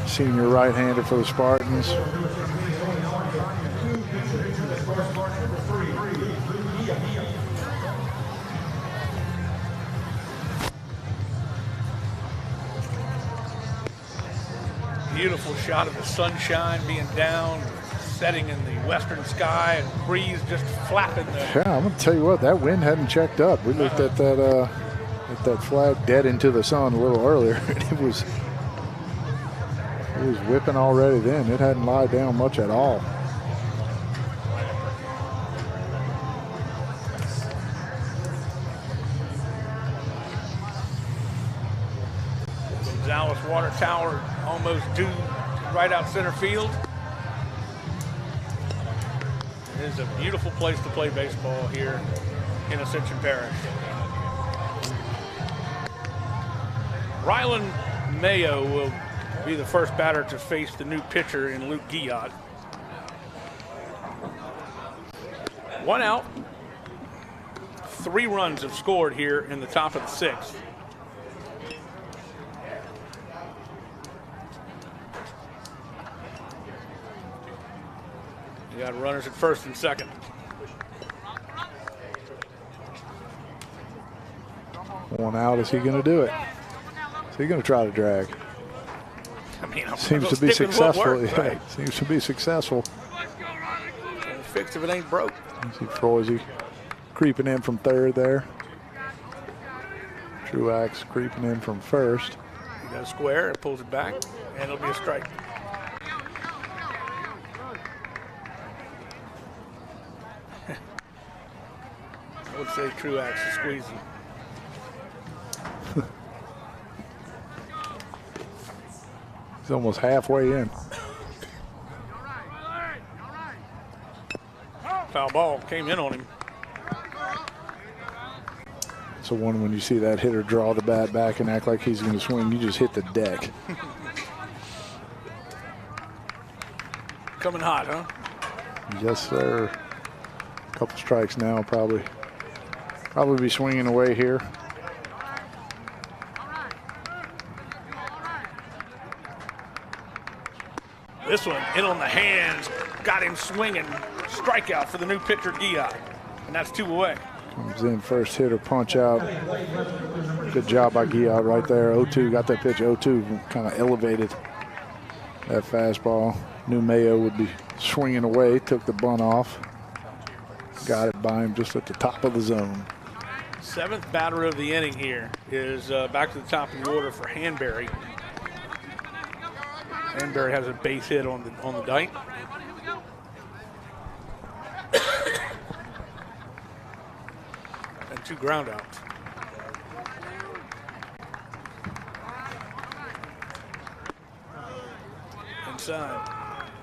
senior right-hander for the Spartans. Beautiful shot of the sunshine being down, setting in the western sky, and breeze just flapping the. Yeah, I'm going to tell you what, that wind hadn't checked up. We looked at that flag dead into the sun a little earlier, and it was whipping already then. It hadn't lied down much at all. Gonzalez water tower almost due right out center field. It is a beautiful place to play baseball here in Ascension Parish. Rylan Mayo will be the first batter to face the new pitcher in Luke Guillot. 1 out. 3 runs have scored here in the top of the 6th. You got runners at first and second. One out. Is he going to do it? Is he going to try to drag? I mean, seems to be successful. Worked, yeah, right? Seems to be successful. Can't fix if it ain't broke. You see Froese creeping in from third there. Truax creeping in from first. He does square, it pulls it back, and it'll be a strike. I would say Truax is squeezing. He's almost halfway in. Foul ball came in on him. So when you see that hitter draw the bat back and act like he's going to swing, you just hit the deck. Coming hot, huh? Yes, sir. A couple strikes now, probably be swinging away here. This one in on the hands, got him swinging. Strikeout for the new pitcher, Guillot, and that's 2 away. Comes in first hitter, punch out. Good job by Guillot right there. 0-2, got that pitch. 0-2 kind of elevated that fastball. Knew Mayo would be swinging away, took the bunt off. Got it by him just at the top of the zone. 7th batter of the inning here is back to the top of the order for Hanbury. Hanbury has a base hit on the dike. And 2 ground outs. Inside.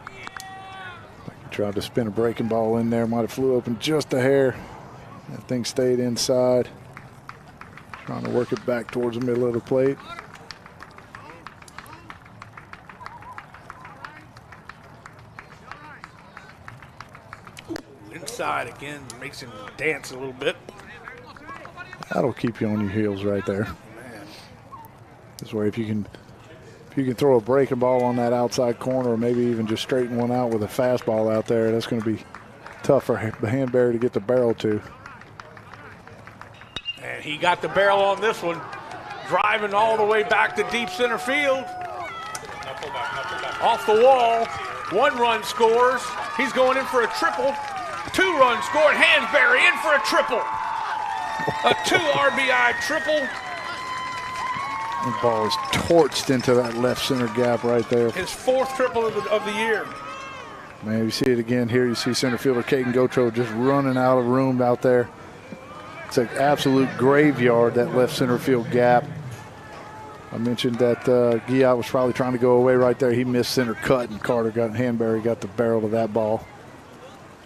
He tried to spin a breaking ball in there. Might have flew open just a hair. That thing stayed inside. Trying to work it back towards the middle of the plate. Inside again, makes him dance a little bit. That'll keep you on your heels right there. Man. This way, if you can throw a breaking ball on that outside corner, or maybe even just straighten one out with a fastball out there, that's going to be tough for Hanbury to get the barrel to. And he got the barrel on this one, driving all the way back to deep center field. Off the wall, 1 run scores. He's going in for a triple. 2 runs scored. Hansberry in for a triple. A 2 RBI triple. The ball is torched into that left center gap right there. His 4th triple of the year. Man, you see it again here. You see center fielder Caden Gotro just running out of room out there. It's an absolute graveyard, that left center field gap. I mentioned that Guillot was probably trying to go away right there. He missed center cut, and Hanberry got the barrel of that ball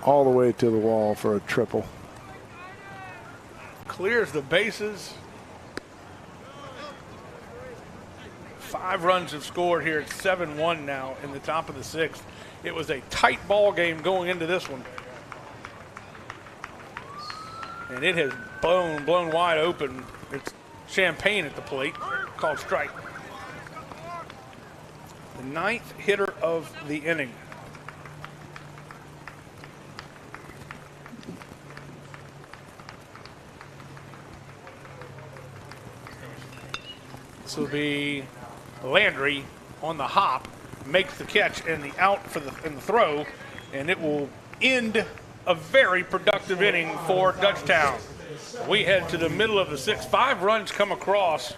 all the way to the wall for a triple. Clears the bases. 5 runs have scored here. It's 7-1 now in the top of the 6th. It was a tight ball game going into this one. And it has blown wide open. It's Champagne at the plate, called strike. The 9th hitter of the inning. This will be Landry on the hop, makes the catch and the out in the throw, and it will end a very productive inning for Dutchtown. We head to the middle of the 6th. 5 runs come across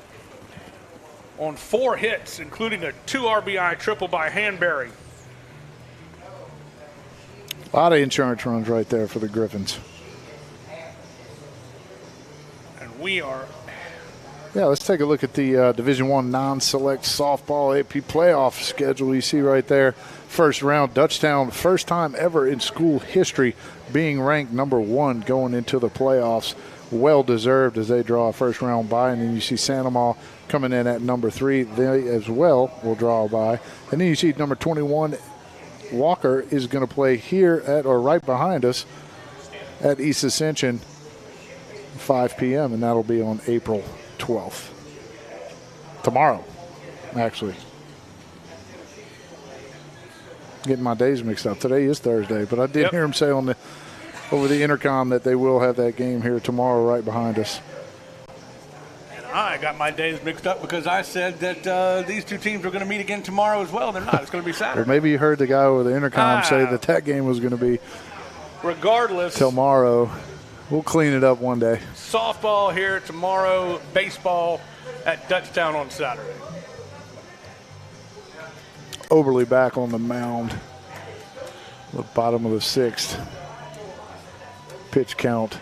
on 4 hits, including a 2 RBI triple by Hanberry. A lot of insurance runs right there for the Griffins. And we are... Yeah, let's take a look at the Division I non-select softball AP playoff schedule. You see right there, first round, Dutchtown, first time ever in school history being ranked number 1 going into the playoffs. Well-deserved as they draw a first-round bye. And then you see Sandoval coming in at number 3. They as well will draw a bye. And then you see number 21, Walker, is going to play here at or right behind us at East Ascension, 5 p.m., and that'll be on April 12th. Tomorrow, actually. Getting my days mixed up. Today is Thursday, but I did hear him say over the intercom that they will have that game here tomorrow right behind us. And I got my days mixed up because I said that these two teams are going to meet again tomorrow as well. They're not. It's going to be Saturday. Or maybe you heard the guy over the intercom say that game was going to be regardless tomorrow. We'll clean it up one day. Softball here tomorrow, baseball at Dutchtown on Saturday. Oberly back on the mound. The bottom of the 6th. Pitch count.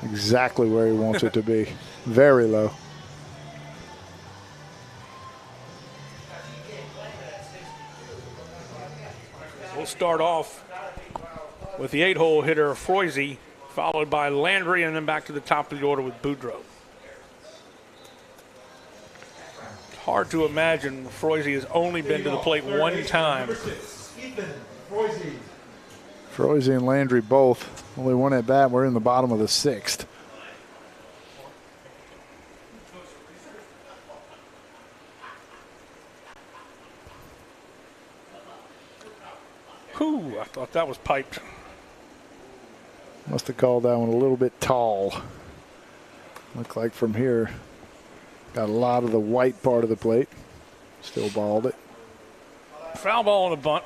Exactly where he wants it to be. Very low. We'll start off with the 8-hole hitter, Froese, followed by Landry, and then back to the top of the order with Boudreaux. Hard to imagine Froese has only been to the plate 1 time. Froese and Landry both. Only 1 at bat. We're in the bottom of the 6th. Whew, I thought that was piped. Must have called that one a little bit tall. Look like from here, got a lot of the white part of the plate. Still balled it. Foul ball on the bunt.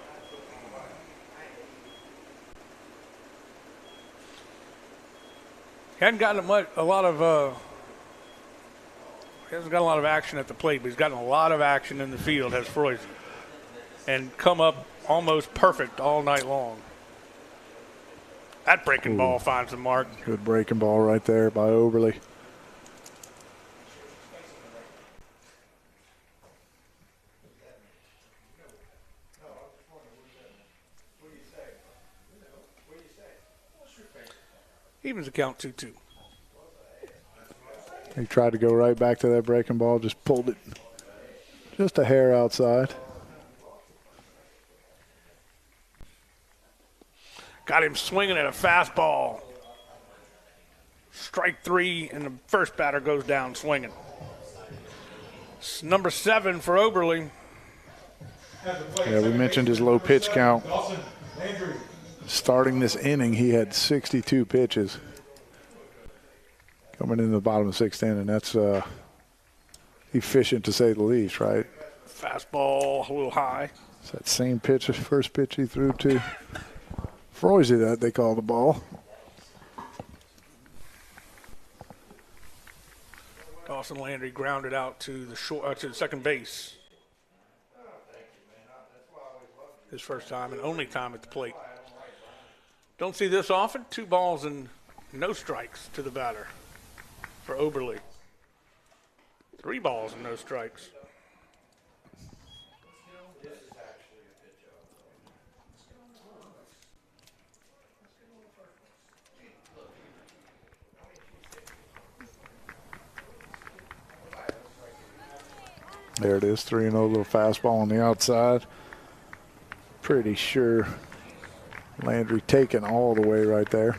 He hasn't gotten a lot of action at the plate, but he's gotten a lot of action in the field, has Froese, and come up almost perfect all night long. That breaking ball finds the mark. Good breaking ball right there by Oberly. Evens the count 2-2. He tried to go right back to that breaking ball, just pulled it just a hair outside. Got him swinging at a fastball. Strike 3, and the first batter goes down swinging. It's number 7 for Oberly. Yeah, we mentioned his low pitch count. Starting this inning, he had 62 pitches. Coming in the bottom of the 6th inning, that's efficient to say the least, right? Fastball a little high. It's that same pitch, first pitch he threw to Froese that they call the ball. Dawson Landry grounded out to the to the second base. His first time and only time at the plate. Don't see this often. 2 balls and No strikes to the batter for Oberle. 3 balls and no strikes. There it is, 3-0, little fastball on the outside. Pretty sure Landry taking all the way right there.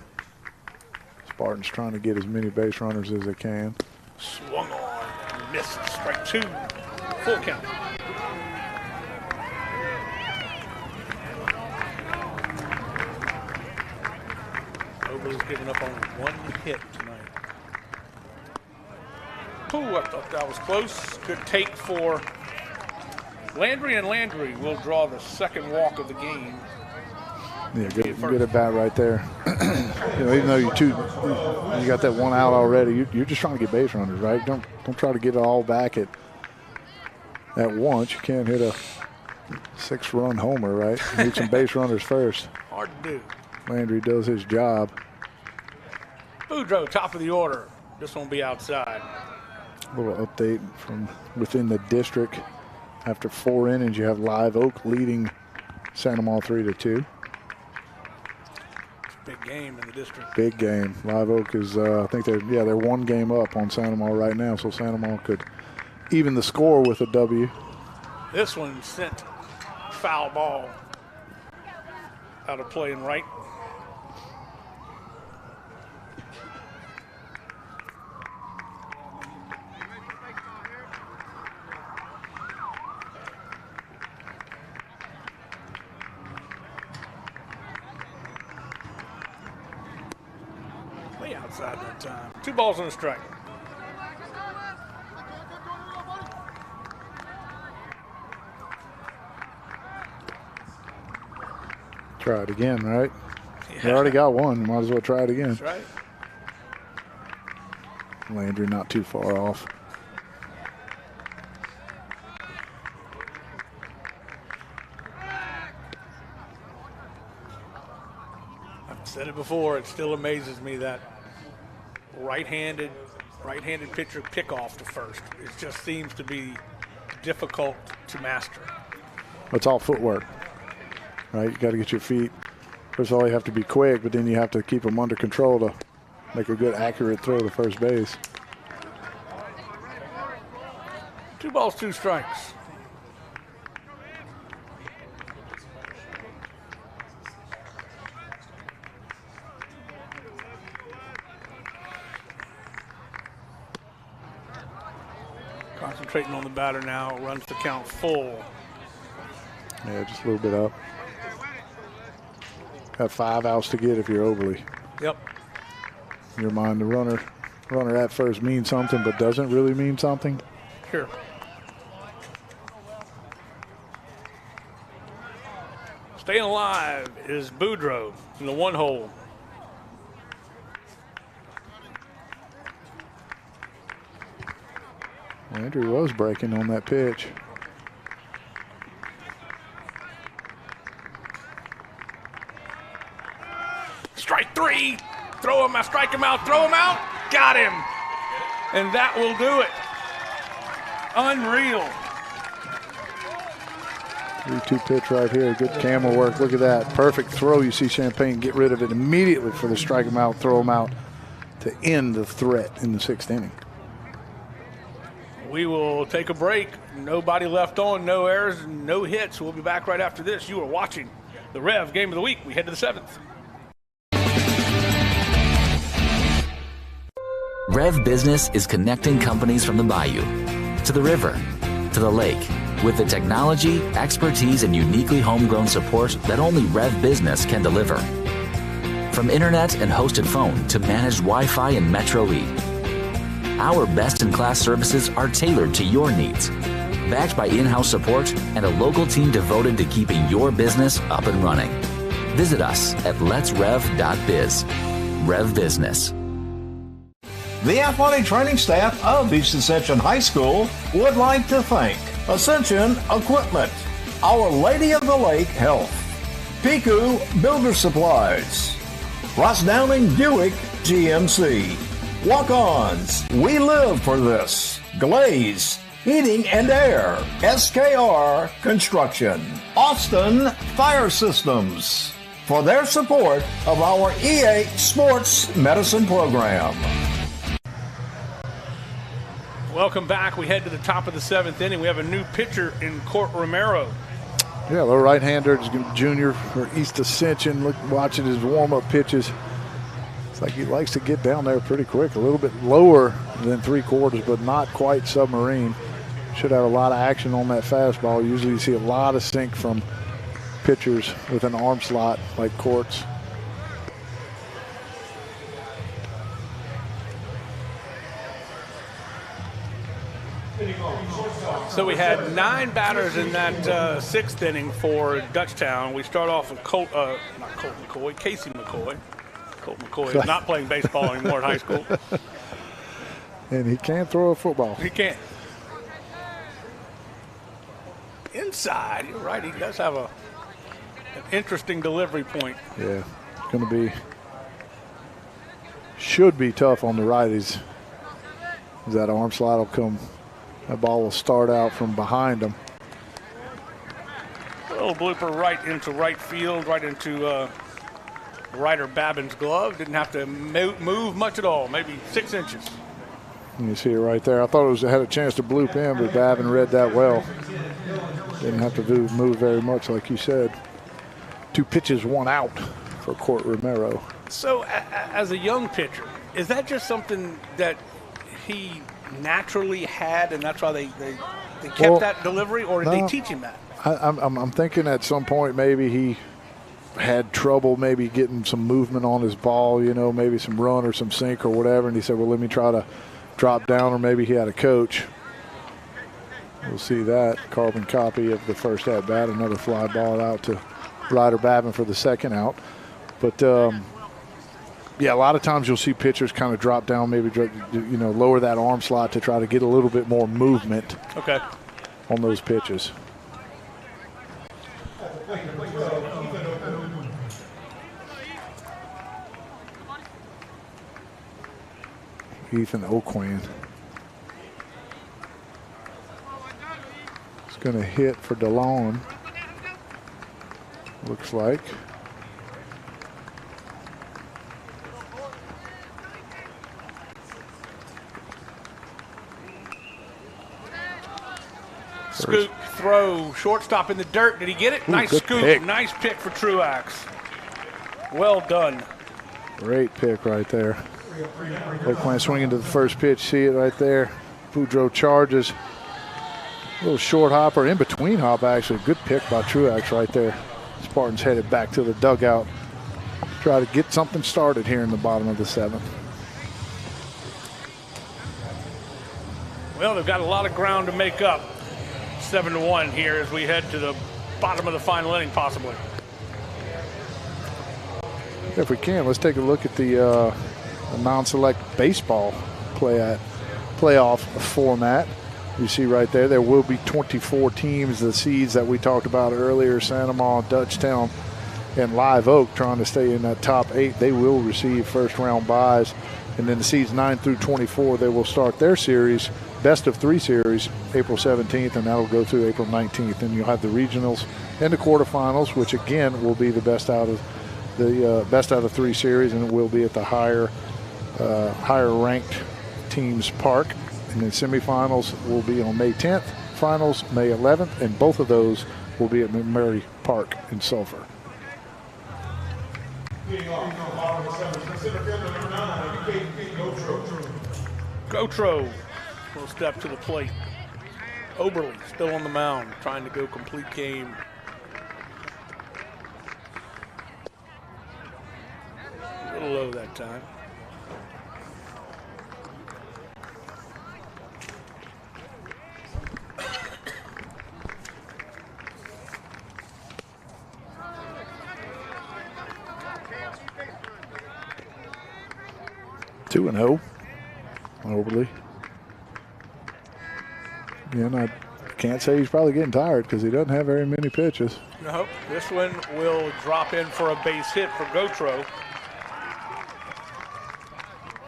Spartans trying to get as many base runners as they can. Swung on and missed. Strike 2. Full count. Oberle's giving up on 1 hit tonight. Ooh, I thought that was close. Good take for Landry, and Landry will draw the second walk of the game. Yeah, good at bat right there. Even though you got that 1 out already, you're just trying to get base runners, right? Don't try to get it all back at once. You can't hit a 6-run homer, right? You need some base runners first. Hard to do. Landry does his job. Boudreaux, top of the order. This one will be outside. A little update from within the district. After 4 innings, you have Live Oak leading Sandoval 3-2. Big game in the district. Big game. Live Oak is, I think they're 1 game up on Sandoval right now, so Sandoval could even the score with a W. This one sent foul ball out of play and right. Way outside that time. 2 balls and a strike. Try it again, right? Yeah. You already got 1. Might as well try it again. That's right. Landry not too far off. I've said it before, it still amazes me that right-handed pitcher pickoff to first. It just seems to be difficult to master. It's all footwork, right? You got to get your feet. First of all, you have to be quick, but then you have to keep them under control to make a good, accurate throw to first base. 2 balls, 2 strikes. Concentrating on the batter now, runs the count full. Yeah, just a little bit up. Got 5 outs to get if you're Oberle. Yep. In your mind, the runner at first means something, but doesn't really mean something. Sure. Staying alive is Boudreaux in the 1 hole. Landry was breaking on that pitch. Strike 3. Throw him out, strike him out, throw him out. Got him. And that will do it. Unreal. 3-2 pitch right here. Good camera work. Look at that. Perfect throw. You see Champagne get rid of it immediately for the strike him out, throw him out to end the threat in the 6th inning. We will take a break. Nobody left on, no errors, no hits. We'll be back right after this. You are watching the REV Game of the Week. We head to the 7th. REV Business is connecting companies from the bayou to the river to the lake with the technology, expertise, and uniquely homegrown support that only REV Business can deliver. From internet and hosted phone to managed Wi-Fi and Metro E, our best-in-class services are tailored to your needs, backed by in-house support and a local team devoted to keeping your business up and running. Visit us at letsrev.biz. REV Business. The athletic training staff of East Ascension High School would like to thank Ascension Equipment, Our Lady of the Lake Health, Piku Builder Supplies, Ross Downing Buick GMC. Walk-ons, we live for this. Glaze, Heating and Air, SKR Construction, Austin Fire Systems, for their support of our EA Sports Medicine program. Welcome back. We head to the top of the 7th inning. We have a new pitcher in Court Romero. Yeah, the right-hander junior for East Ascension. Watching his warm-up pitches. It's like he likes to get down there pretty quick, a little bit lower than 3/4, but not quite submarine. Should have a lot of action on that fastball. Usually you see a lot of sink from pitchers with an arm slot like Court's. So we had 9 batters in that 6th inning for Dutchtown. We start off with Casey McCoy. Colt McCoy is not playing baseball anymore at high school. And he can't throw a football. He can't. Inside, you're right, he does have an interesting delivery point. Yeah, it's going to be, should be tough on the righties. That arm slide will come, that ball will start out from behind him. A little blooper right into right field, right into Ryder Babin's glove. Didn't have to move much at all, maybe 6 inches. You see it right there. I thought it had a chance to bloop in, but Babin read that well. Didn't have to move very much, like you said. 2 pitches, 1 out for Court Romero. So, as a young pitcher, is that just something that he naturally had, and that's why they kept that delivery, or did they teach him that? I'm thinking at some point maybe he had trouble maybe getting some movement on his ball, you know, maybe some run or some sink or whatever, and he said, well, let me try to drop down, or maybe he had a coach. We'll see that. Carbon copy of the first at-bat, another fly ball out to Ryder Babin for the 2nd out. But, yeah, a lot of times you'll see pitchers kind of drop down, maybe, you know, lower that arm slot to try to get a little bit more movement on those pitches. Ethan O'Quinn is going to hit for DeLon, looks like. Scoop, throw, shortstop in the dirt. Did he get it? Ooh, nice scoop, pick. Nice pick for Truax. Well done. Great pick right there. O'Quinn swinging to the first pitch. See it right there. Boudreaux charges. A little short hopper, in between hop actually. Good pick by Truax right there. Spartans headed back to the dugout. Try to get something started here in the bottom of the 7th. Well, they've got a lot of ground to make up. 7-1 here as we head to the bottom of the final inning, possibly. If we can, let's take a look at the non-select baseball playoff format. You see right there, there will be 24 teams. The seeds that we talked about earlier, Santa Maria, Dutchtown, and Live Oak, trying to stay in that top 8. They will receive first-round byes. And then the seeds 9 through 24, they will start their series, best of 3 series, April 17th, and that will go through April 19th. And you'll have the regionals and the quarterfinals, which again will be the best out of the best out of 3 series, and it will be at the higher ranked teams park. And then semifinals will be on May 10th, finals May 11th, and both of those will be at McMurray Park in Sulphur. Gotro will step to the plate. Oberle still on the mound, trying to go complete game. A little low that time. Two and 0. Oberle. Again, I can't say he's probably getting tired because he doesn't have very many pitches. No, this one will drop in for a base hit for Gotro.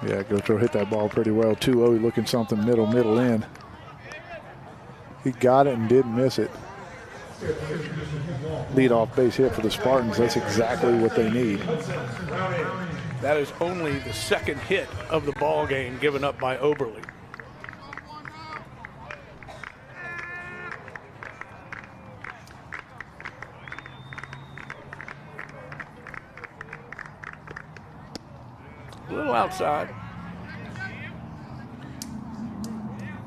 Yeah, Goto hit that ball pretty well. 2-0, looking something middle in. He got it and didn't miss it. Lead-off base hit for the Spartans. That's exactly what they need. That is only the second hit of the ball game given up by Oberle. A little outside.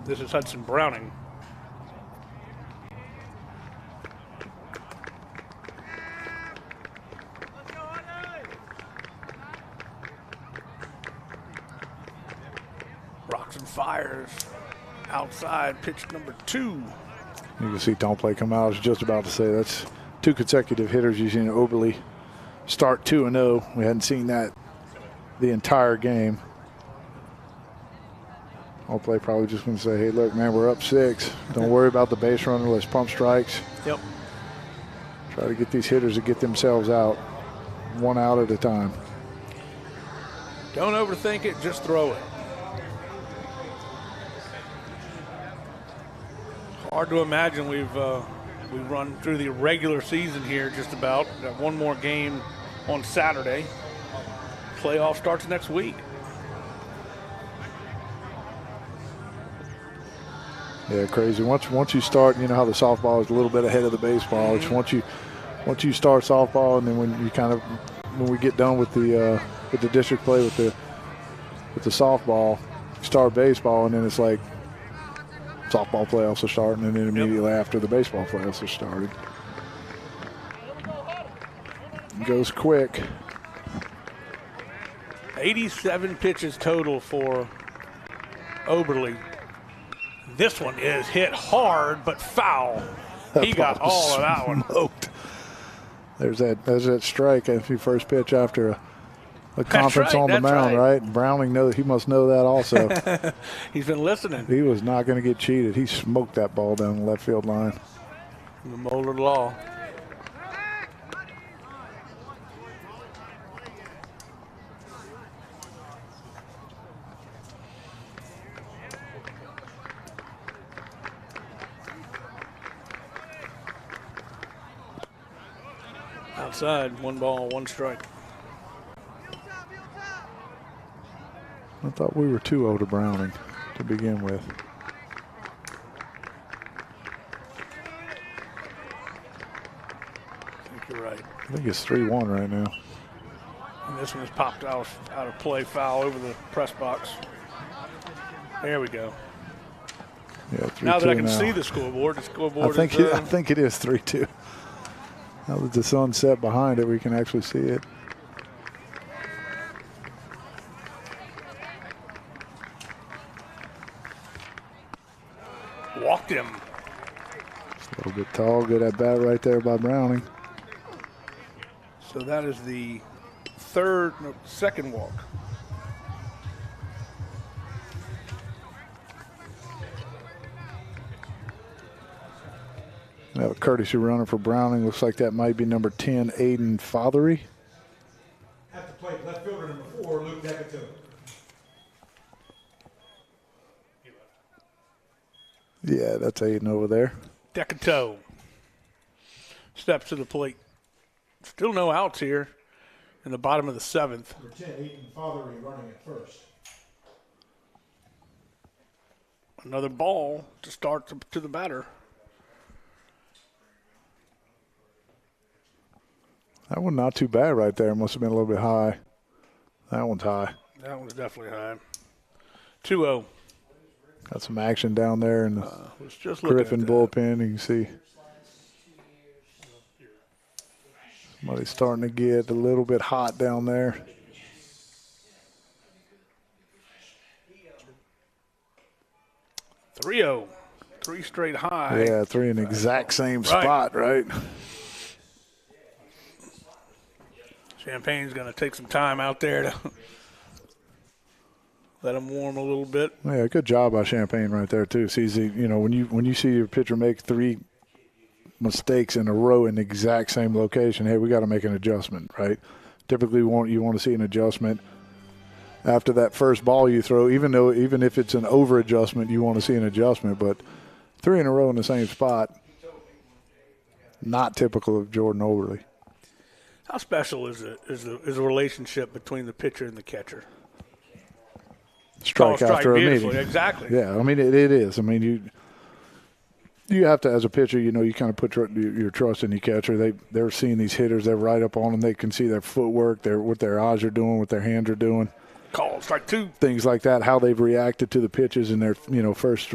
This is Hudson Browning. Rocks and fires. Outside, pitch number 2. You can see Don't Play come out. I was just about to say that's 2 consecutive hitters. You've seen Oberle start 2-0. We hadn't seen that the entire game. Don't Play probably just going to say, hey, look, man, we're up 6. Don't worry about the base runner. Let's pump strikes. Yep. Try to get these hitters to get themselves out, 1 out at a time. Don't overthink it, just throw it. Hard to imagine we've run through the regular season here just about. Got one more game on Saturday. Playoff starts next week. Yeah, crazy. Once you start, you know how the softball is a little bit ahead of the baseball. It's once you start softball, and then when we get done with the district play with the softball, you start baseball, and then it's like softball playoffs are starting, and then immediately after the baseball playoffs are started. It goes quick. 87 pitches total for Oberle. This one is hit hard but foul. He got all of that one. Smoked. There's that strike after your first pitch after a conference on the mound, right? Browning he must know that also. He's been listening. He was not going to get cheated. He smoked that ball down the left field line. The Moeller Law. Outside, 1 ball, 1 strike. I thought we were 2-0 to Browning to begin with. I think you're right. I think it's 3-1 right now. And this one is popped out of play, foul over the press box. There we go. Yeah, 3-2 now that I can see the scoreboard, I think it is 3-2. Now that the sun's set behind it, we can actually see it. Walked him. Just a little bit tall. Good at bat right there by Browning. So that is the second walk. We have a courtesy runner for Browning. Looks like that might be number 10, Aiden Fothery. At the plate, left fielder number 4, Luke Decato. Yeah, that's Aiden over there. Decato steps to the plate. Still no outs here in the bottom of the 7th. Number 10, Aiden Fothery running at first. Another ball to start to the batter. That one not too bad right there. Must have been a little bit high. That one's high. That one's definitely high. 2-0. Got some action down there in the just Griffin bullpen. You can see somebody's starting to get a little bit hot down there. .30. 3 straight high. Yeah, 3 in the exact same spot, right? Champagne's going to take some time out there to let him warm a little bit. Yeah, good job by Champagne right there too. Sees when you see your pitcher make 3 mistakes in a row in the exact same location, hey, we got to make an adjustment, right? Typically, you want to see an adjustment after that first ball you throw, even if it's an over adjustment, you want to see an adjustment. But 3 in a row in the same spot, not typical of Jordan Overly. How special is the relationship between the pitcher and the catcher? Strike after a meeting. Exactly. Yeah, I mean, it is. I mean, you have to, as a pitcher, you kind of put your trust in the catcher. They're seeing these hitters. They're right up on them. They can see their footwork, what their eyes are doing, what their hands are doing. Call strike 2. Things like that, how they've reacted to the pitches in their, first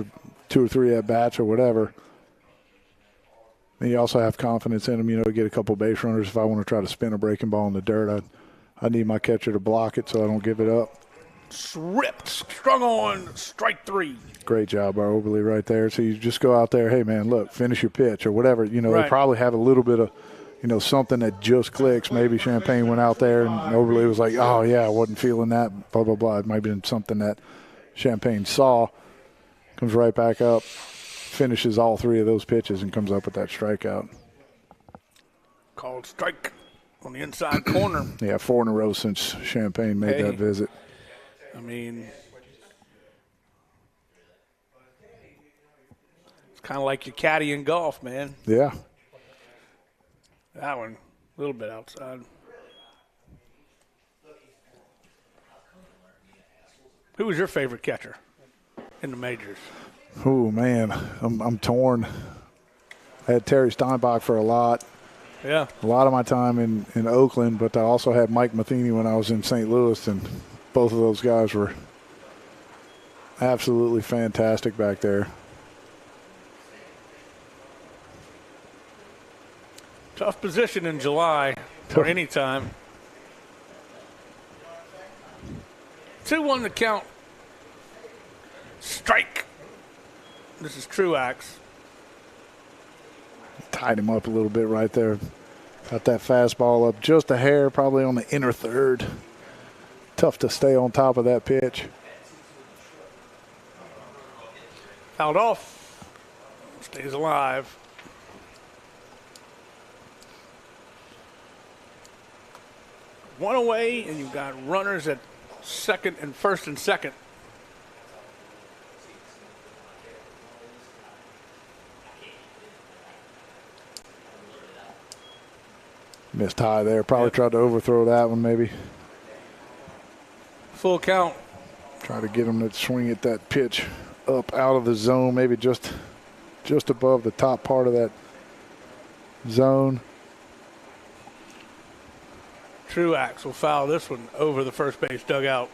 2 or 3 at-bats or whatever. And you also have confidence in them, to get a couple base runners. If I want to try to spin a breaking ball in the dirt, I need my catcher to block it so I don't give it up. Ripped, strung on, strike 3. Great job by Oberly right there. So you just go out there, hey, man, look, finish your pitch or whatever. Right. They probably have a little bit of, something that just clicks. Maybe Champagne went out there and Oberly was like, oh, yeah, I wasn't feeling that, blah, blah, blah. It might have been something that Champagne saw, comes right back up, finishes all 3 of those pitches and comes up with that strikeout. Called strike on the inside corner. Yeah, 4 in a row since Champagne made that visit. I mean, it's kind of like your caddy in golf, man. Yeah. That one, a little bit outside. Who was your favorite catcher in the majors? Oh, man, I'm torn. I had Terry Steinbach for a lot. Yeah. A lot of my time in Oakland, but I also had Mike Matheny when I was in St. Louis, and both of those guys were absolutely fantastic back there. Tough position in July or any time. 2-1 the count. Strike. This is Truax. Tied him up a little bit right there. Got that fastball up just a hair, probably on the inner third. Tough to stay on top of that pitch. Fouled off. Stays alive. One away, and you've got runners at second and first and second. Missed high there. Probably tried to overthrow that one maybe. Full count. Try to get him to swing at that pitch up out of the zone, maybe just above the top part of that zone. Truax will foul this one over the first base dugout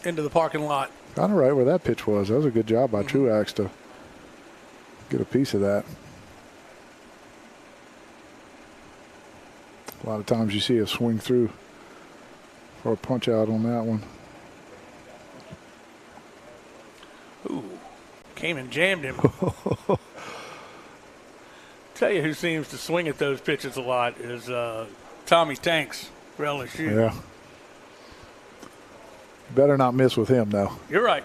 into the parking lot. Kind of right where that pitch was. That was a good job by Truax to get a piece of that. A lot of times you see a swing through or a punch out on that one. Ooh, came and jammed him. Tell you who seems to swing at those pitches a lot is Tommy Tanks for LSU. Yeah. Better not miss with him, though. You're right.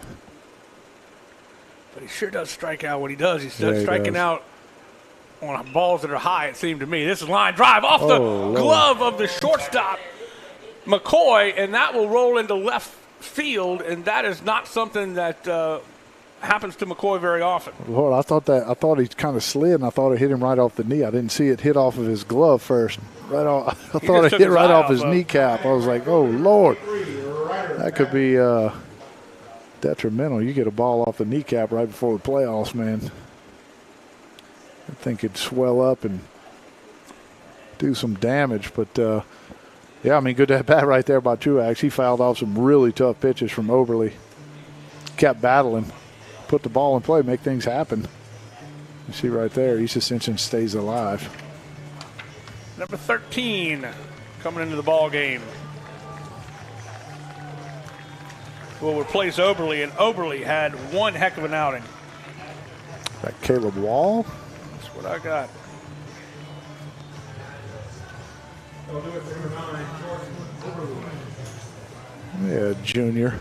But he sure does strike out when he does. He starts striking out on balls that are high, it seemed to me. This is line drive off the glove of the shortstop, McCoy, and that will roll into left field, and that is not something that happens to McCoy very often. Lord, I thought he kind of slid, and I thought it hit him right off the knee. I didn't see it hit off of his glove first. Right off, I thought it hit right off his kneecap. I was like, oh, Lord. That could be detrimental. You get a ball off the kneecap right before the playoffs, man. I think it'd swell up and do some damage. But, yeah, I mean, good at bat right there by Truax. He fouled off some really tough pitches from Oberly. Kept battling. Put the ball in play, make things happen. You see right there, East Ascension stays alive. Number 13 coming into the ball game will replace Oberly, and Oberly had one heck of an outing. That Caleb Wall? That's what I got. Yeah, junior.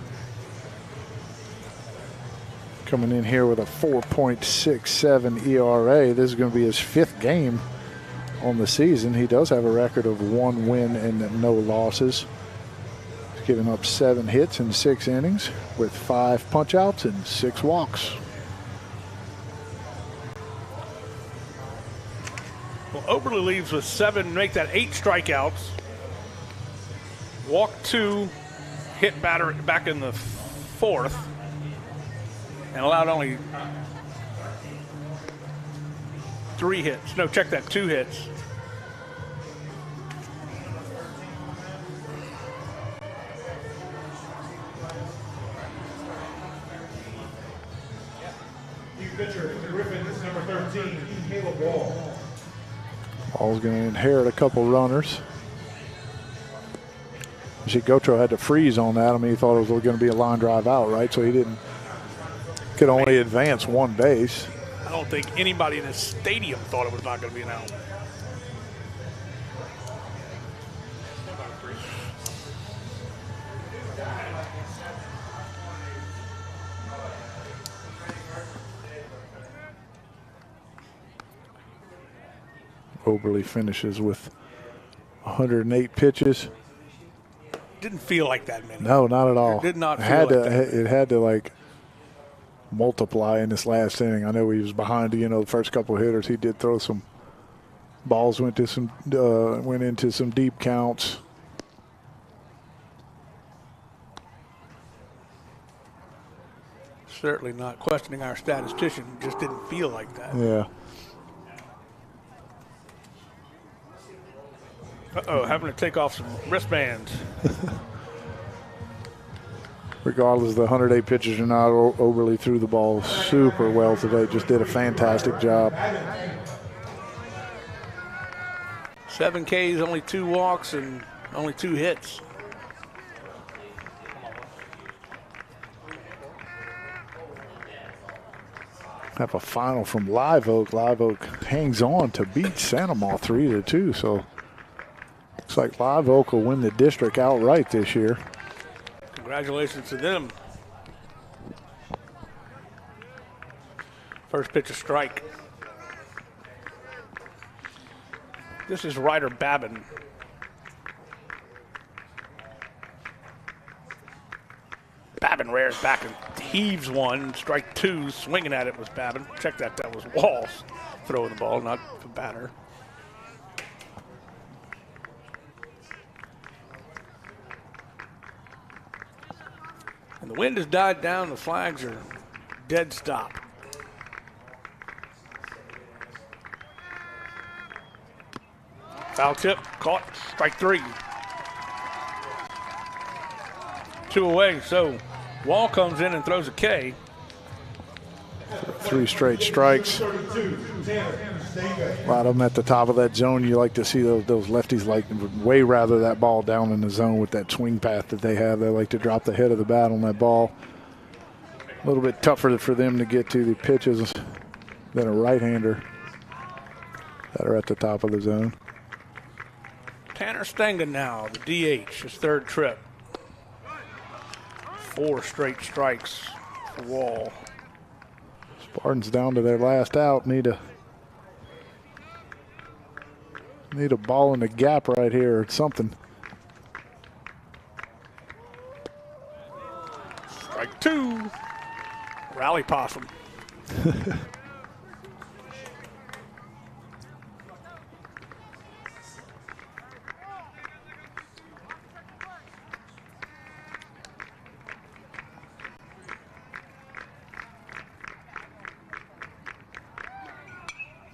Coming in here with a 4.67 ERA. This is going to be his 5th game on the season. He does have a record of 1 win and no losses. giving up 7 hits in 6 innings with 5 punch-outs and 6 walks. Well, Oberle leaves with 7, make that 8 strikeouts. Walk 2, hit batter back in the 4th, and allowed only 3 hits. No, check that, 2 hits. New pitcher for the Griffins, number 13, Caleb Wall. Ball's going to inherit a couple runners. See, Gotro had to freeze on that. I mean, he thought it was going to be a line drive out, right? So he could only advance 1 base. I don't think anybody in this stadium thought it was not going to be an out. Oberle finishes with 108 pitches. Didn't feel like that many. No, not at all. It did not feel like that. It had to, like, multiply in this last inning. I know he was behind, the first couple of hitters. He did throw some balls, went into some deep counts. Certainly not questioning our statistician. Just didn't feel like that. Yeah. Uh-oh, having to take off some wristbands. Regardless of the 108 pitches or not, Oberle threw the ball super well today. Just did a fantastic job. 7 Ks, only 2 walks, and only 2 hits. Have a final from Live Oak. Live Oak hangs on to beat Sanamaw 3-2. So looks like Live Oak will win the district outright this year. Congratulations to them. First pitch, a strike. This is Ryder Babin. Babin rears back and heaves one. Strike 2. Swinging at it was Babin. Check that. That was Walls throwing the ball, not the batter. And the wind has died down. The flags are dead stop. Foul tip, caught, strike 3. 2 away, so Wall comes in and throws a K. 3 straight strikes. A lot of them at the top of that zone. You like to see those lefties would way rather that ball down in the zone with that swing path that they have. They like to drop the head of the bat on that ball. A little bit tougher for them to get to the pitches than a right-hander that are at the top of the zone. Tanner Stangen now, the DH, his 3rd trip. 4 straight strikes for Wall. Spartans down to their last out. Need a ball in the gap right here or something. Strike 2. Rally possum.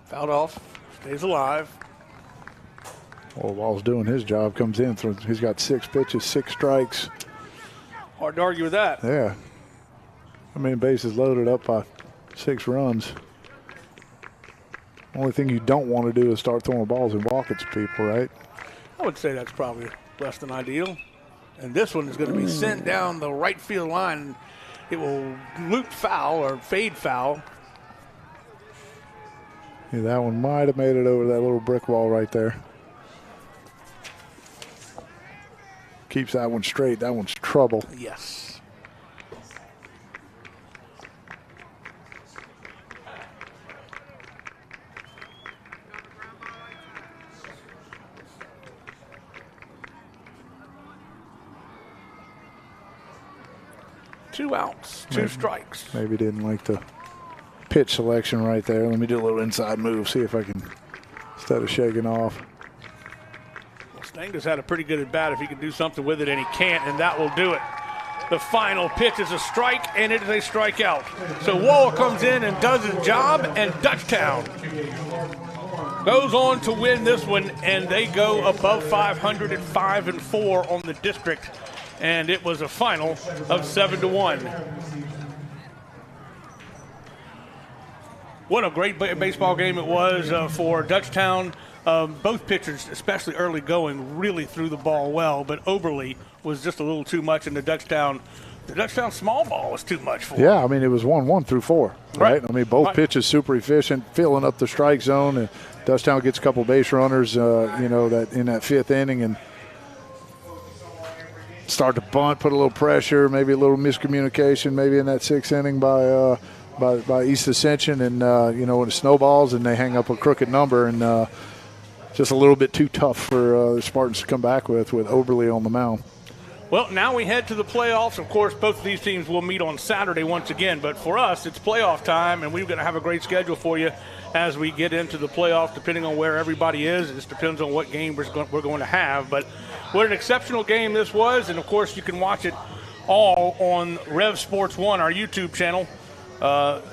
Fouled off, stays alive. Well, Wall's doing his job, comes in, he's got 6 pitches, 6 strikes. Hard to argue with that. Yeah. I mean, bases loaded up by 6 runs. Only thing you don't want to do is start throwing balls and walking to people, right? I would say that's probably less than ideal. And this one is going to be sent down the right field line. It will loop foul or fade foul. Yeah, that one might have made it over that little brick wall right there. Keeps that one straight. That one's trouble. Yes. 2 outs, 2 strikes. Maybe didn't like the pitch selection right there. Let me do a little inside move, see if I can, instead of shaking off. Well, Stanga's had a pretty good at bat if he can do something with it, and he can't, and that will do it. The final pitch is a strike, and it is a strikeout. So Waller comes in and does his job, and Dutchtown goes on to win this one, and they go above 500 at 5-4 on the district, and it was a final of 7-1. What a great baseball game it was for Dutchtown. Both pitchers, especially early going, really threw the ball well, but Oberle was just a little too much in the Dutchtown small ball was too much for him. Yeah, I mean, it was 1-1 through 4, right? I mean, both pitches super efficient, filling up the strike zone, and Dutchtown gets a couple base runners, that in that 5th inning, and start to bunt, put a little pressure, maybe a little miscommunication, maybe in that 6th inning by East Ascension, and when it snowballs and they hang up a crooked number, and just a little bit too tough for the Spartans to come back with Oberle on the mound. Well, now we head to the playoffs. Of course, both of these teams will meet on Saturday once again, but for us, it's playoff time, and we're going to have a great schedule for you as we get into the playoffs, depending on where everybody is. It just depends on what game we're going to have, but what an exceptional game this was, and of course, you can watch it all on Rev Sports 1, our YouTube channel.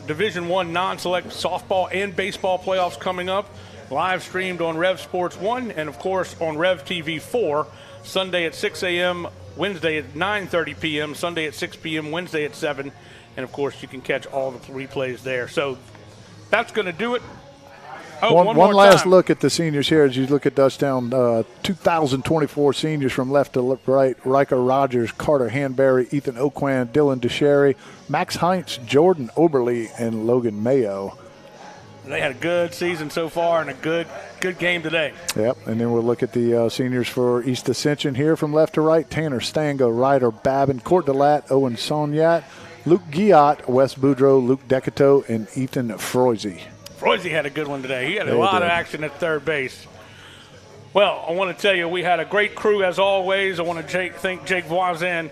Division I non-select softball and baseball playoffs coming up. Live streamed on Rev Sports 1 and, of course, on Rev TV 4, Sunday at 6 a.m., Wednesday at 9:30 p.m., Sunday at 6 p.m., Wednesday at 7. And, of course, you can catch all the replays there. So that's going to do it. Oh, one last look at the seniors here as you look at Dutchtown. 2024 seniors from left to right: Riker Rogers, Carter Hanberry, Ethan Oquan, Dylan DeSherry, Max Heinz, Jordan Oberle, and Logan Mayo. They had a good season so far and a good game today. Yep, and then we'll look at the seniors for East Ascension here from left to right: Tanner Stanga, Ryder Babin, Court DeLatte, Owen Sonyat, Luke Giat, Wes Boudreau, Luke Decato, and Ethan Froese. Froese had a good one today. He had a lot of action at third base. Well, I want to tell you, we had a great crew as always. I want to thank Jake Voisin,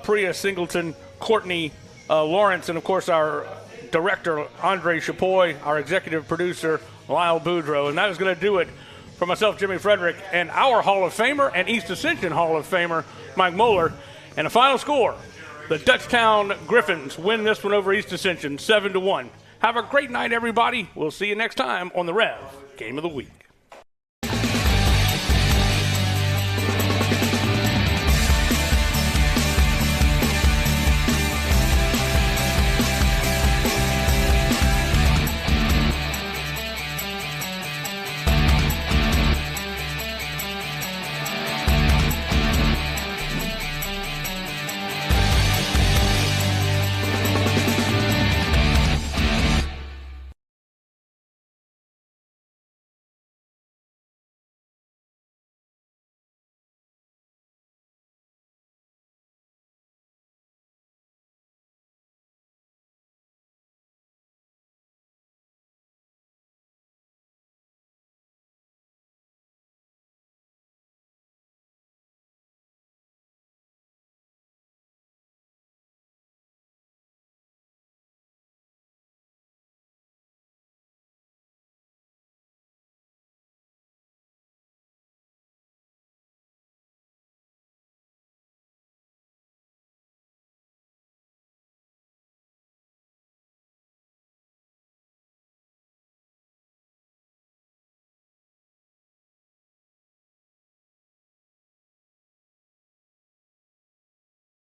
Priya Singleton, Courtney Lawrence, and, of course, our director, Andre Chapoy, our executive producer, Lyle Boudreau. And that is going to do it for myself, Jimmy Frederick, and our Hall of Famer and East Ascension Hall of Famer, Mike Moeller. And the final score, the Dutchtown Griffins win this one over East Ascension, 7-1. Have a great night, everybody. We'll see you next time on the Rev Game of the Week.